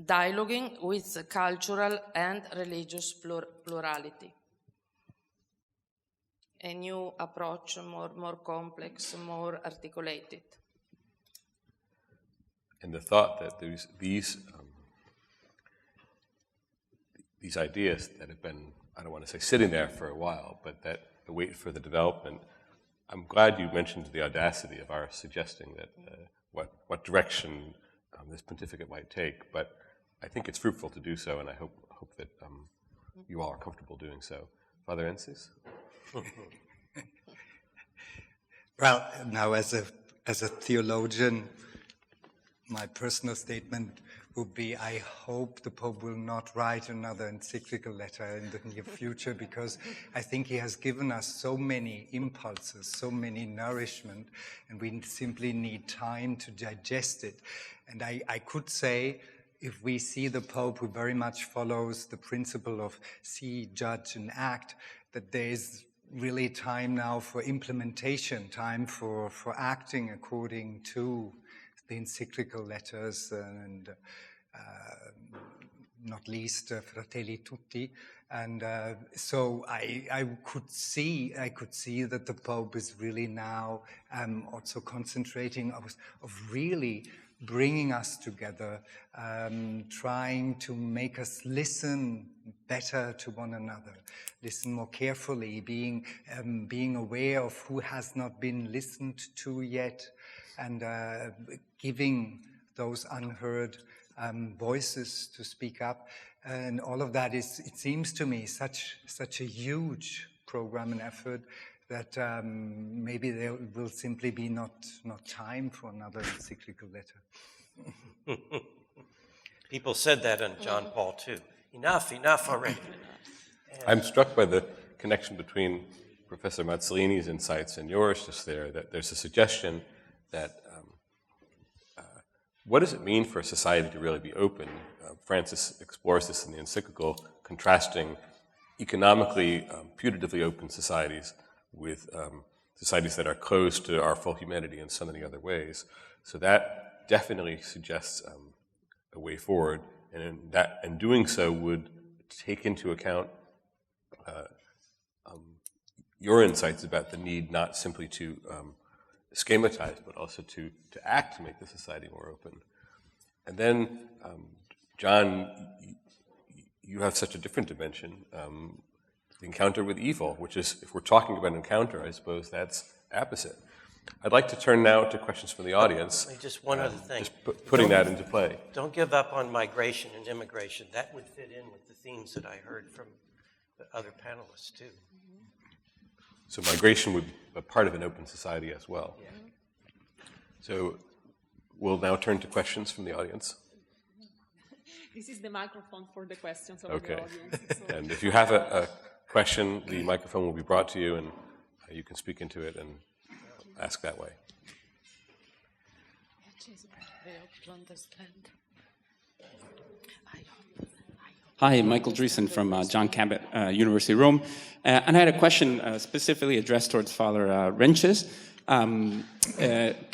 S5: dialoguing with cultural and religious plurality. A new approach, more complex, more articulated.
S3: And the thought that these ideas that have been, I don't want to say sitting there for a while, but that wait for the development, I'm glad you mentioned the audacity of our suggesting that what direction this pontificate might take, but I think it's fruitful to do so, and I hope that you all are comfortable doing so. Father Ensis?
S4: Well, now as a theologian, my personal statement would be, I hope the Pope will not write another encyclical letter in the near future, because I think he has given us so many impulses, so many nourishment, and we simply need time to digest it. And I could say, if we see the Pope who very much follows the principle of see, judge, and act, that there is really time now for implementation, time for acting according to the encyclical letters and not least Fratelli Tutti. And so I could see that the Pope is really now also concentrating of really bringing us together, trying to make us listen better to one another, listen more carefully, being aware of who has not been listened to yet, and giving those unheard voices to speak up. And all of that is, it seems to me, such a huge program and effort that maybe there will simply be not time for another encyclical letter.
S6: People said that on John Paul II. Enough already.
S3: I'm struck by the connection between Professor Mazzolini's insights and yours just there, that there's a suggestion that what does it mean for a society to really be open? Francis explores this in the encyclical, contrasting economically putatively open societies with societies that are closed to our full humanity in so many other ways. So that definitely suggests a way forward, and doing so would take into account your insights about the need not simply to schematize, but also to act to make the society more open. And then, John, you have such a different dimension, the encounter with evil, which is, if we're talking about encounter, I suppose that's opposite. I'd like to turn now to questions from the audience.
S6: Just one other thing.
S3: Just putting that into play.
S6: Don't give up on migration and immigration. That would fit in with the themes that I heard from the other panelists, too.
S3: So migration would be a part of an open society as well.
S6: Yeah.
S3: So we'll now turn to questions from the audience.
S7: This is the microphone for the questions of
S3: Okay.
S7: the audience. So.
S3: And if you have a question, the microphone will be brought to you, and you can speak into it and ask that way.
S8: Hi, Michael Dreesen from John Cabot University, Rome. And I had a question specifically addressed towards Father Renches.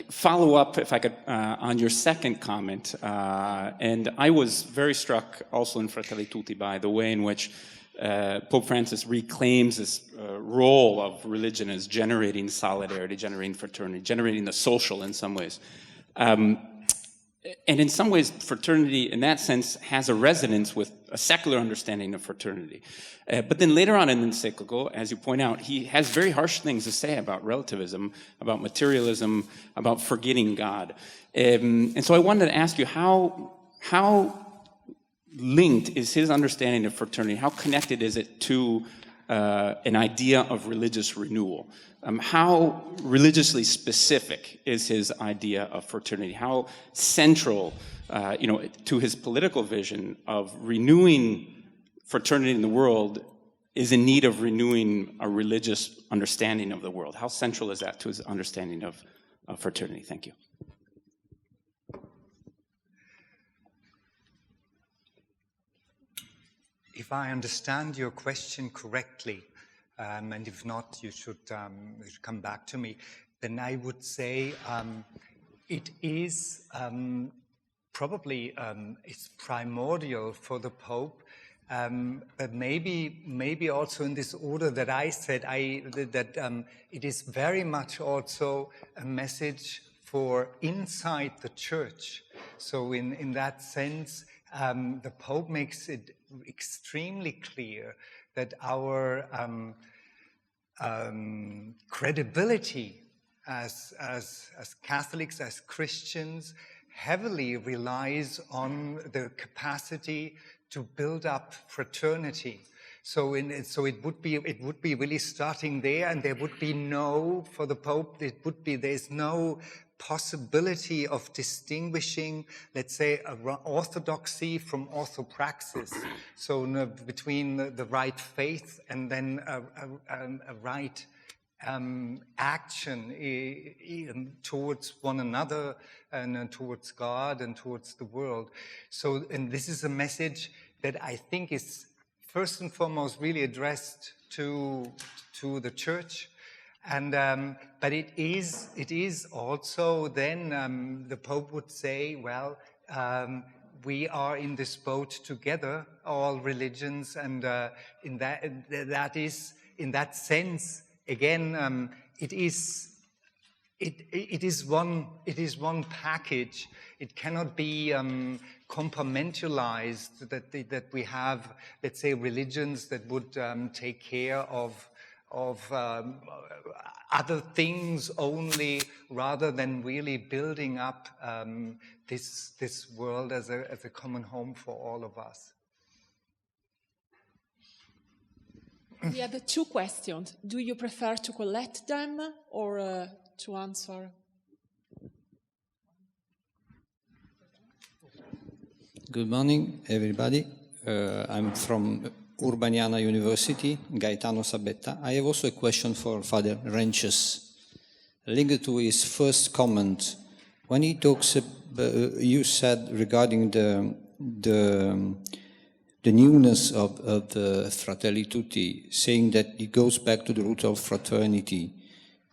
S8: Follow up, if I could, on your second comment. And I was very struck also in Fratelli Tutti by the way in which Pope Francis reclaims this role of religion as generating solidarity, generating fraternity, generating the social in some ways. And in some ways, fraternity, in that sense, has a resonance with a secular understanding of fraternity. But then later on in the encyclical, as you point out, he has very harsh things to say about relativism, about materialism, about forgetting God. And so I wanted to ask you, how linked is his understanding of fraternity? How connected is it to an idea of religious renewal? How religiously specific is his idea of fraternity? How central, to his political vision of renewing fraternity in the world is in need of renewing a religious understanding of the world? How central is that to his understanding of fraternity? Thank you.
S4: If I understand your question correctly, and if not, you should come back to me, then I would say it is probably it's primordial for the Pope, but maybe also in this order that I said, that it is very much also a message for inside the Church. So in that sense, the Pope makes it extremely clear that our credibility as Catholics, as Christians, heavily relies on the capacity to build up fraternity. So it would be really starting there, and there would be for the Pope, there's no possibility of distinguishing, let's say, orthodoxy from orthopraxis. So between the right faith and then a right action towards one another and towards God and towards the world. So, and this is a message that I think is first and foremost really addressed to the Church. And but it is also then the Pope would say, well, we are in this boat together, all religions, and in that sense, again, it is one package. It cannot be compartmentalized that we have, let's say, religions that would take care of other things only, rather than really building up this world as a common home for all of us.
S7: We had two questions. Do you prefer to collect them or to answer?
S9: Good morning, everybody. I'm from Urbaniana University, Gaetano Sabetta. I have also a question for Father Renches, linked to his first comment. When he talks, you said regarding the newness of Fratelli Tutti, saying that it goes back to the root of fraternity,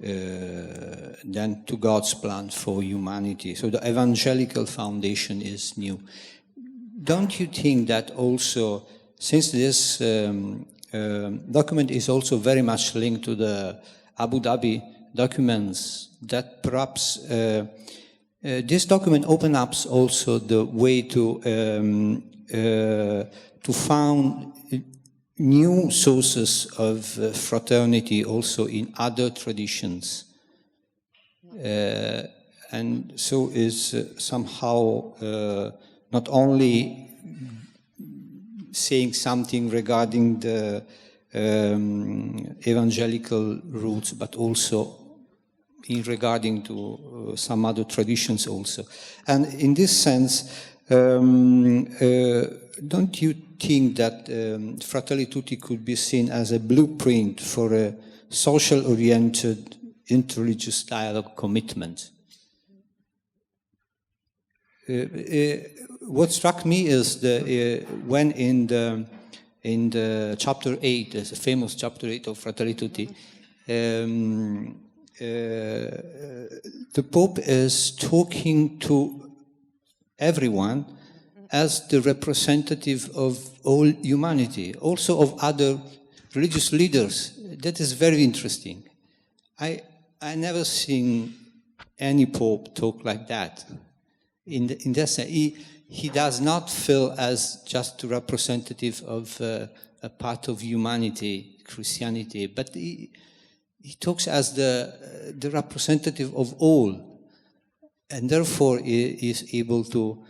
S9: then to God's plan for humanity. So the evangelical foundation is new. don't you think that also, since this document is also very much linked to the Abu Dhabi documents, that perhaps this document opens up also the way to found new sources of fraternity also in other traditions. And so is somehow not only saying something regarding the evangelical roots, but also in regarding to some other traditions also. And in this sense, don't you think that Fratelli Tutti could be seen as a blueprint for a social-oriented interreligious dialogue commitment? What struck me is when in the chapter 8, the famous chapter 8 of Fratelli Tutti, the Pope is talking to everyone as the representative of all humanity, also of other religious leaders. That is very interesting. I never seen any Pope talk like that. In that sense, he does not feel as just a representative of a part of humanity, Christianity, but he talks as the representative of all, and therefore he is able to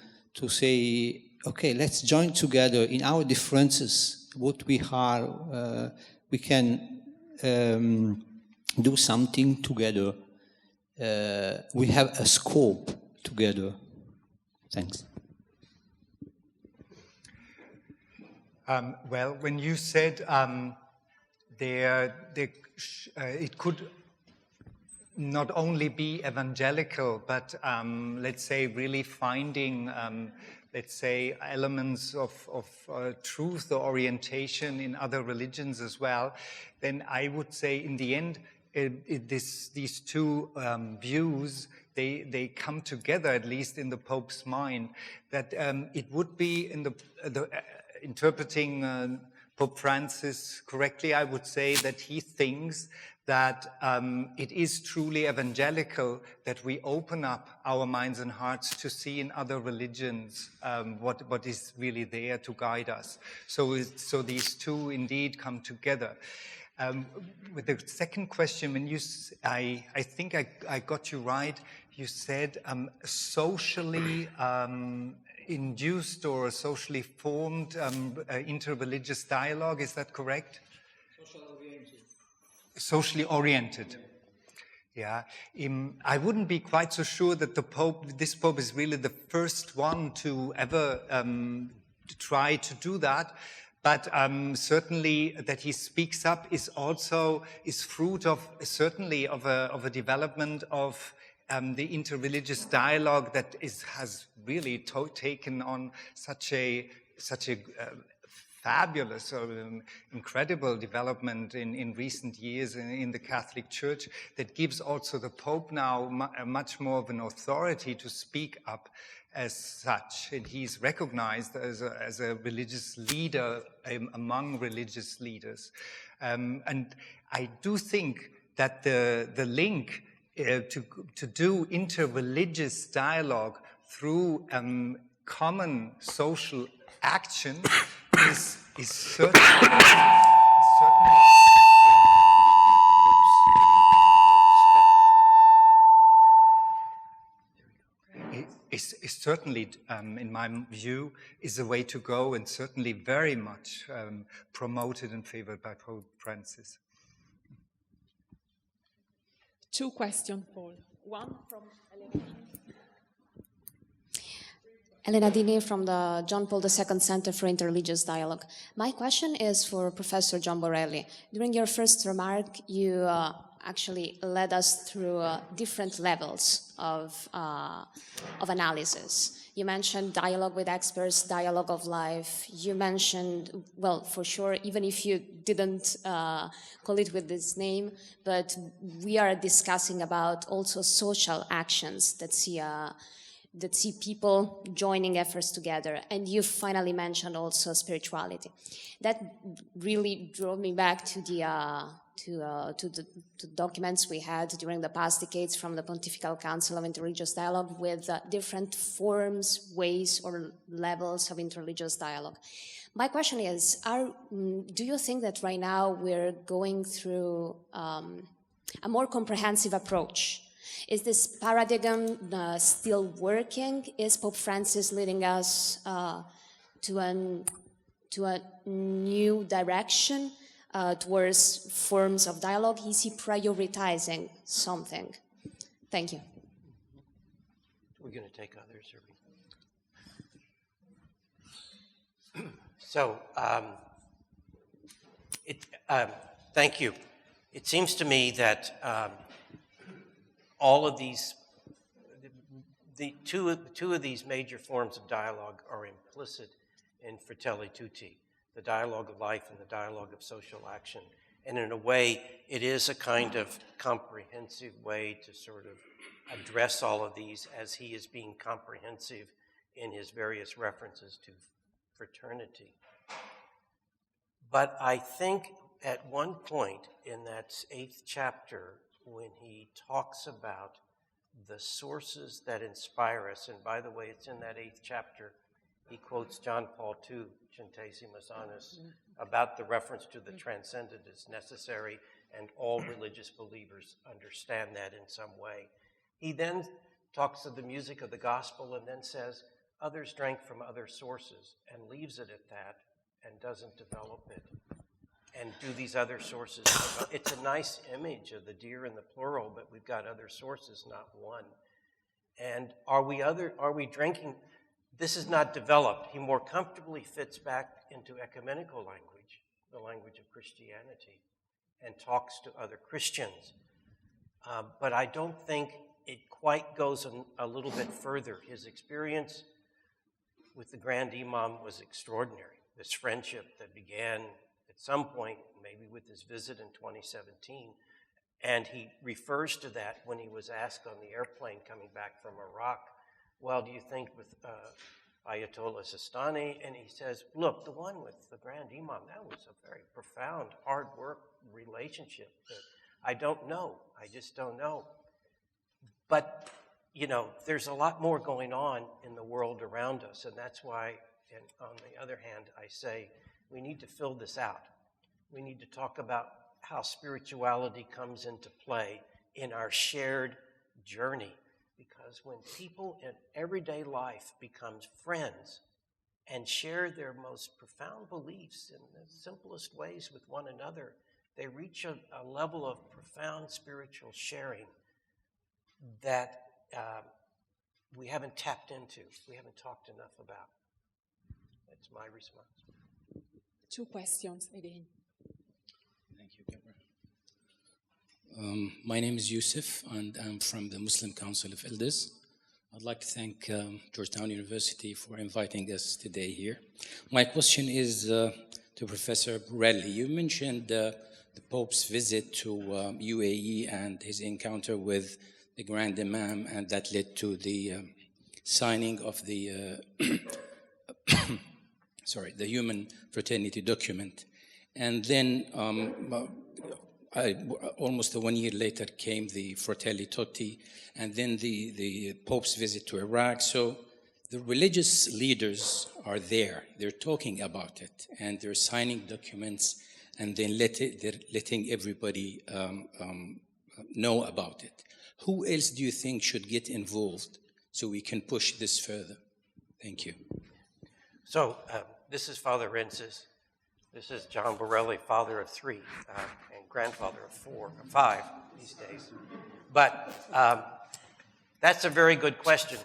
S9: say, okay, let's join together in our differences, what we are, we can do something together. We have a scope together. Thanks.
S4: Well, when you said it could not only be evangelical, but let's say really finding, let's say, elements of truth or orientation in other religions as well, then I would say in the end, these two views, they come together, at least in the Pope's mind, that it would be in the interpreting Pope Francis correctly, I would say that he thinks that it is truly evangelical that we open up our minds and hearts to see in other religions what is really there to guide us. So these two indeed come together. With the second question, when I think I got you right, you said socially induced or socially formed interreligious dialogue. Is that correct? Socially oriented. Yeah. I wouldn't be quite so sure that this Pope is really the first one to ever try to do that. But certainly that he speaks up is fruit of certainly of a development of the interreligious dialogue that has really taken on such a fabulous or incredible development in recent years in the Catholic Church, that gives also the Pope now much more of an authority to speak up as such, and he's recognized as a religious leader among religious leaders. And I do think that the link to do interreligious dialogue through common social action is certainly is certainly, in my view, is a way to go, and certainly very much promoted and favored by Pope Francis.
S7: Two questions, Paul. One from
S10: Elena Dini from the John Paul II Center for Interreligious Dialogue. My question is for Professor John Borelli. During your first remark, you actually led us through different levels of analysis. You mentioned dialogue with experts, dialogue of life. You mentioned, well, for sure, even if you didn't call it with this name, but we are discussing about also social actions that see that see people joining efforts together. And you finally mentioned also spirituality. That really drove me back to the documents we had during the past decades from the Pontifical Council of Interreligious Dialogue with different forms, ways, or levels of interreligious dialogue. My question is, do you think that right now we're going through a more comprehensive approach? Is this paradigm still working? Is Pope Francis leading us to a new direction towards forms of dialogue? Is he prioritizing something? Thank you.
S6: We're going to take others. So, thank you. It seems to me that all of these, two of these major forms of dialogue are implicit in Fratelli Tutti, the dialogue of life and the dialogue of social action. And in a way, it is a kind of comprehensive way to sort of address all of these as he is being comprehensive in his various references to fraternity. But I think at one point in that 8th chapter, when he talks about the sources that inspire us, and by the way, it's in that 8th chapter, he quotes John Paul II, Centesimus Annus, about the reference to the transcendent is necessary, and all religious believers understand that in some way. He then talks of the music of the gospel and then says, others drank from other sources, and leaves it at that and doesn't develop it. And do these other sources, it's a nice image of the deer in the plural, but we've got other sources, not one. And are we drinking? This is not developed. He more comfortably fits back into ecumenical language, the language of Christianity, and talks to other Christians. But I don't think it quite goes a little bit further. His experience with the Grand Imam was extraordinary. This friendship that began at some point, maybe with his visit in 2017, and he refers to that when he was asked on the airplane coming back from Iraq, well, do you think with Ayatollah Sistani? And he says, look, the one with the Grand Imam, that was a very profound, hard work relationship that I don't know. I just don't know. But, there's a lot more going on in the world around us, and that's why, and on the other hand, I say we need to fill this out. We need to talk about how spirituality comes into play in our shared journey. Because when people in everyday life becomes friends and share their most profound beliefs in the simplest ways with one another, they reach a level of profound spiritual sharing that we haven't tapped into, we haven't talked enough about. That's my response.
S7: 2 questions again.
S11: Thank you, Gabriel. My name is Yusuf, and I'm from the Muslim Council of Elders. I'd like to thank Georgetown University for inviting us today here. My question is to Professor Borelli. You mentioned the Pope's visit to UAE and his encounter with the Grand Imam, and that led to the signing of the the Human Fraternity document. And then almost 1 year later came the Fratelli Tutti, and then the Pope's visit to Iraq. So the religious leaders are there. They're talking about it, and they're signing documents, and then they're letting everybody know about it. Who else do you think should get involved so we can push this further? Thank you.
S6: So this is Father Rentzis. This is John Borelli, father of 3 and grandfather of 4 or 5 these days. But that's a very good question.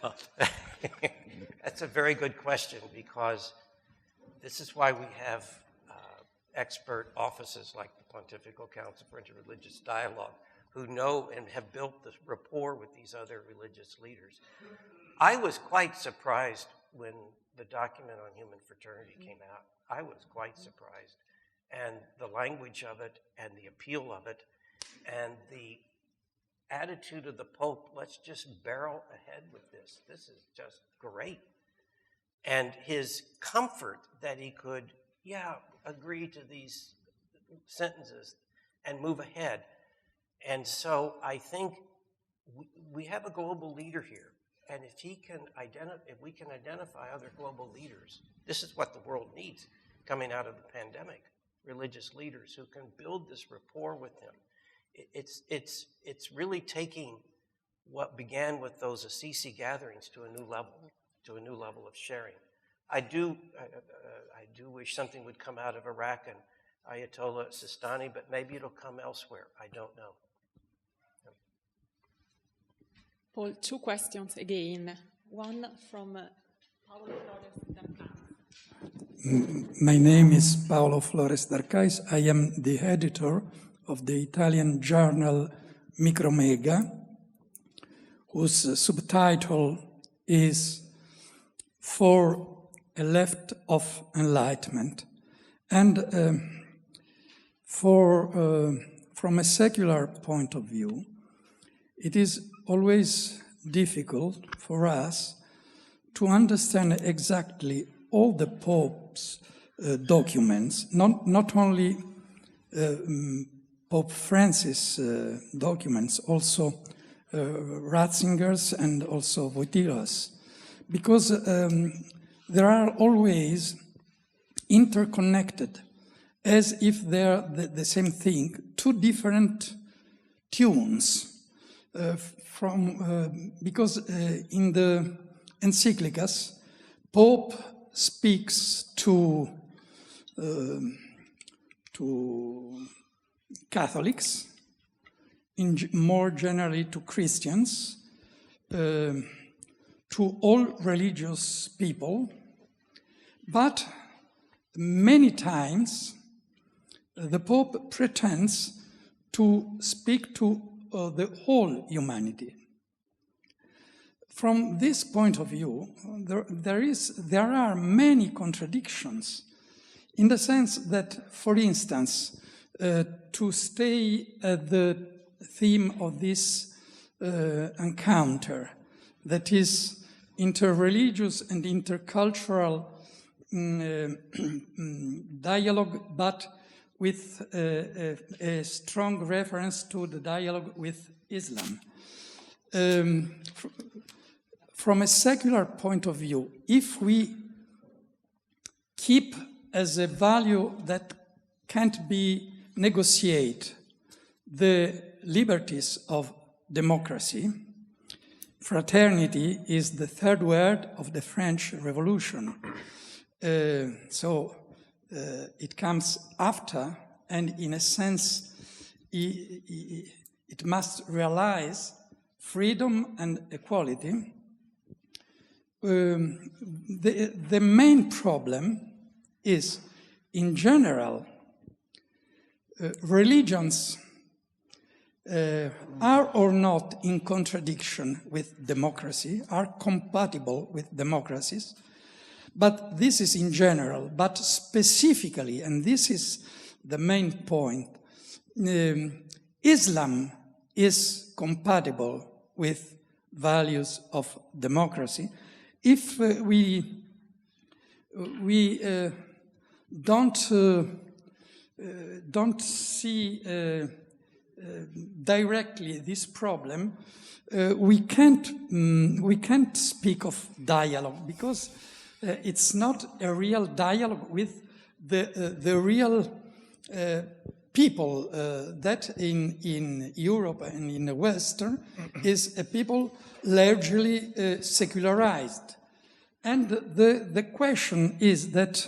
S6: That's a very good question, because this is why we have expert offices like the Pontifical Council for Interreligious Dialogue, who know and have built this rapport with these other religious leaders. I was quite surprised when the document on human fraternity came out. I was quite surprised. And the language of it and the appeal of it and the attitude of the Pope, let's just barrel ahead with this. This is just great. And his comfort that he could, agree to these sentences and move ahead. And so I think we have a global leader here. And if we can identify other global leaders, this is what the world needs coming out of the pandemic. Religious leaders who can build this rapport with him. It's really taking what began with those Assisi gatherings to a new level of sharing. I do wish something would come out of Iraq and Ayatollah Sistani, but maybe it'll come elsewhere. I don't know.
S7: Paul, 2 questions again. One from Paolo Flores D'Arcais.
S12: My name is Paolo Flores D'Arcais. I am the editor of the Italian journal Micromega, whose subtitle is For a Left of Enlightenment. And from a secular point of view, it is always difficult for us to understand exactly all the Pope's documents, not only Pope Francis' documents, also Ratzinger's and also Wojtyla's, because there are always interconnected, as if they're the same thing, 2 different tunes. Because in the encyclicas, Pope speaks to Catholics, more generally to Christians, to all religious people, but many times the Pope pretends to speak to the whole humanity. From this point of view, there are many contradictions, in the sense that, for instance, to stay at the theme of this encounter, that is interreligious and intercultural dialogue, but with a strong reference to the dialogue with Islam. From a secular point of view, if we keep as a value that can't be negotiated the liberties of democracy, fraternity is the 3rd word of the French Revolution. It comes after, and in a sense, it must realize freedom and equality. The main problem is, in general, religions are or not in contradiction with democracy, are compatible with democracies, but this is in general. But specifically, and this is the main point, Islam is compatible with values of democracy. If we don't see directly this problem, we can't speak of dialogue, because it's not a real dialogue with the real people that in Europe and in the West is a people largely secularized. And the question is that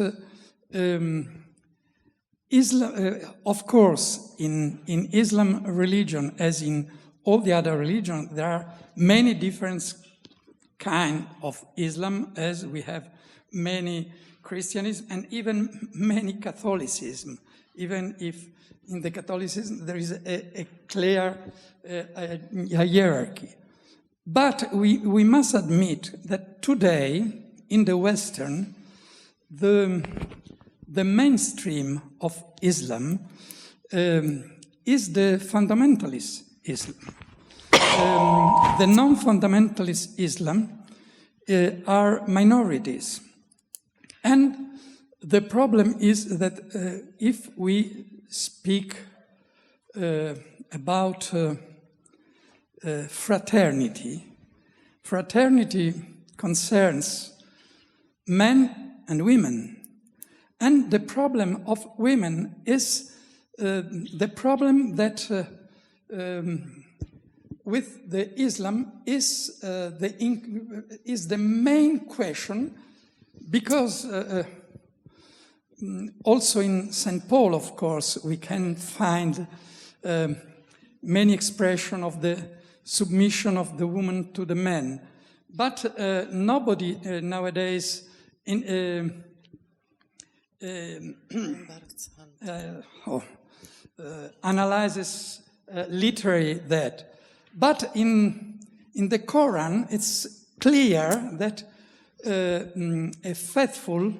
S12: Islam, of course, in Islam religion, as in all the other religions, there are many different kinds of Islam, as we have many Christianism and even many Catholicism, even if in the Catholicism there is a clear hierarchy. But we must admit that today, in the Western, the mainstream of Islam is the fundamentalist Islam. the non-fundamentalist Islam are minorities. And the problem is that if we speak about fraternity concerns men and women. And the problem of women is the problem that with the Islam is the main question, because also in St. Paul, of course, we can find many expressions of the submission of the woman to the man. But nobody nowadays analyzes literally that. But in the Quran, it's clear that a faithful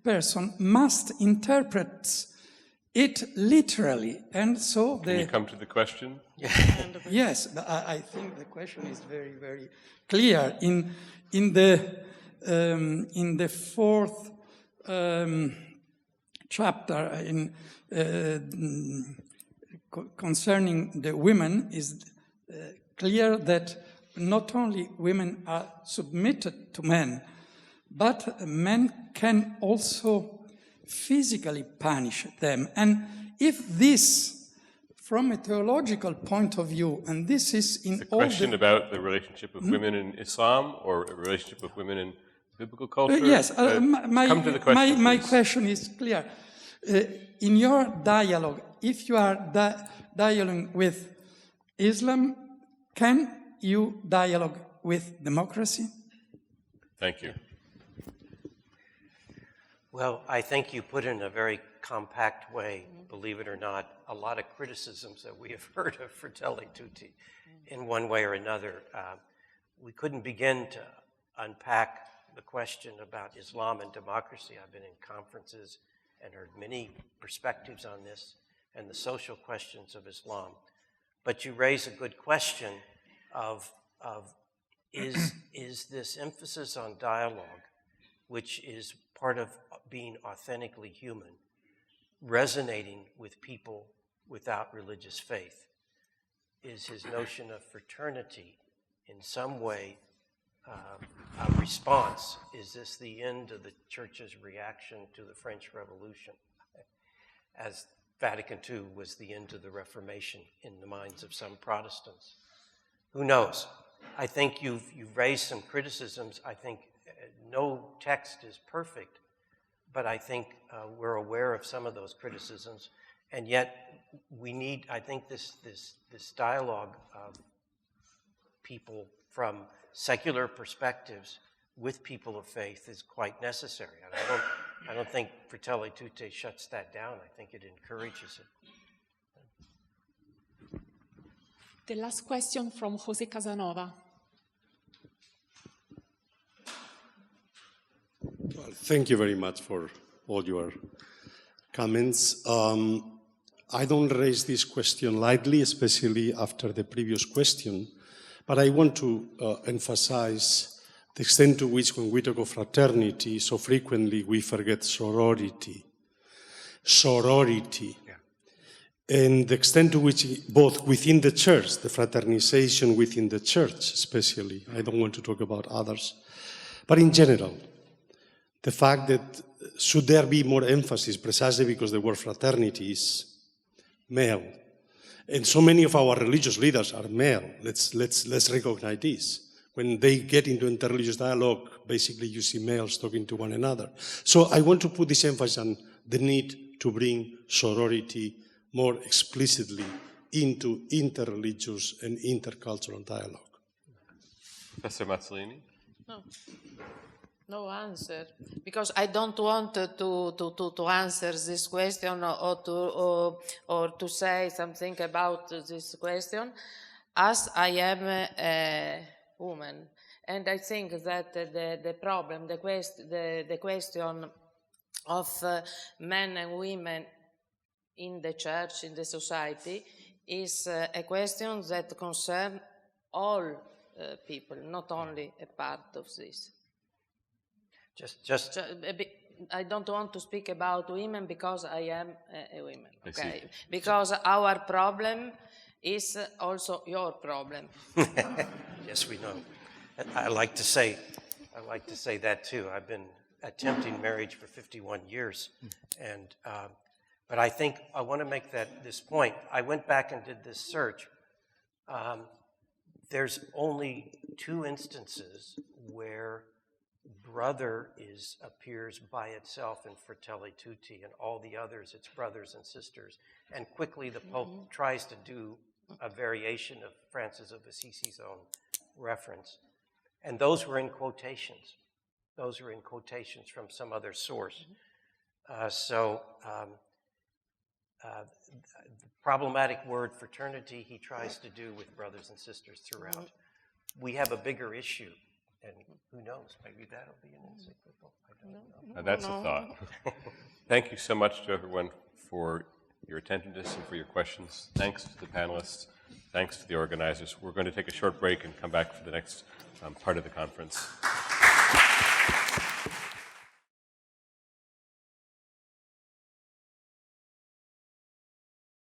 S12: person must interpret it literally, and so
S3: Can you come to the question?
S12: Yes, but I think the question is very, very clear. In the fourth chapter, concerning the women, is clear that not only women are submitted to men, but men can also physically punish them. And if this, from a theological point of view, and this is in all the...
S3: question about the relationship of women in Islam or a relationship of women in biblical culture?
S12: Yes,
S3: come to the question,
S12: my
S3: please.
S12: question is clear. In your dialogue, if you are dialoguing with Islam, can you dialogue with democracy?
S3: Thank you.
S6: Well, I think you put in a very compact way, believe it or not, a lot of criticisms that we have heard of Fratelli Tutti in one way or another. We couldn't begin to unpack the question about Islam and democracy. I've been in conferences and heard many perspectives on this and the social questions of Islam. But you raise a good question of is this emphasis on dialogue, which is part of being authentically human, resonating with people without religious faith? Is his notion of fraternity in some way a response? Is this the end of the Church's reaction to the French Revolution, as Vatican II was the end of the Reformation in the minds of some Protestants? Who knows? I think you've raised some criticisms. I think no text is perfect, but I think we're aware of some of those criticisms, and yet we need, I think, this dialogue of people from secular perspectives with people of faith is quite necessary. And I don't think Fratelli Tutti shuts that down. I think it encourages it.
S7: The last question from Jose Casanova.
S13: Well, thank you very much for all your comments. I don't raise this question lightly, especially after the previous question, but I want to emphasize the extent to which when we talk of fraternity, so frequently we forget sorority. Sorority. And the extent to which both within the church, the fraternization within the church especially, I don't want to talk about others, but in general, the fact that should there be more emphasis precisely because the word fraternity is male, and so many of our religious leaders are male. Let's recognize this. When they get into interreligious dialogue, basically you see males talking to one another. So I want to put this emphasis on the need to bring sorority more explicitly into interreligious and intercultural dialogue.
S3: Professor Mazzolini?
S5: No answer, because I don't want to answer this question or to say something about this question, as I am a woman, and I think that the problem, the question of men and women in the church, in the society, is a question that concerns all people, not only a part of this. I don't want to speak about women because I am a woman, okay? Because our problem is also your problem.
S6: Yes, we know. I like to say that too. I've been attempting marriage for 51 years, and but I think I want to make this point. I went back and did this search. There's only 2 instances where brother appears by itself in Fratelli Tutti, and all the others, it's brothers and sisters. And quickly the Pope tries to do a variation of Francis of Assisi's own reference. And those were in quotations. Those are in quotations from some other source. The problematic word fraternity he tries to do with brothers and sisters throughout. We have a bigger issue. And who knows, maybe that'll be an encyclical. I don't know.
S3: Now that's a thought. Thank you so much to everyone for your attention to this and for your questions. Thanks to the panelists. Thanks to the organizers. We're going to take a short break and come back for the next part of the conference.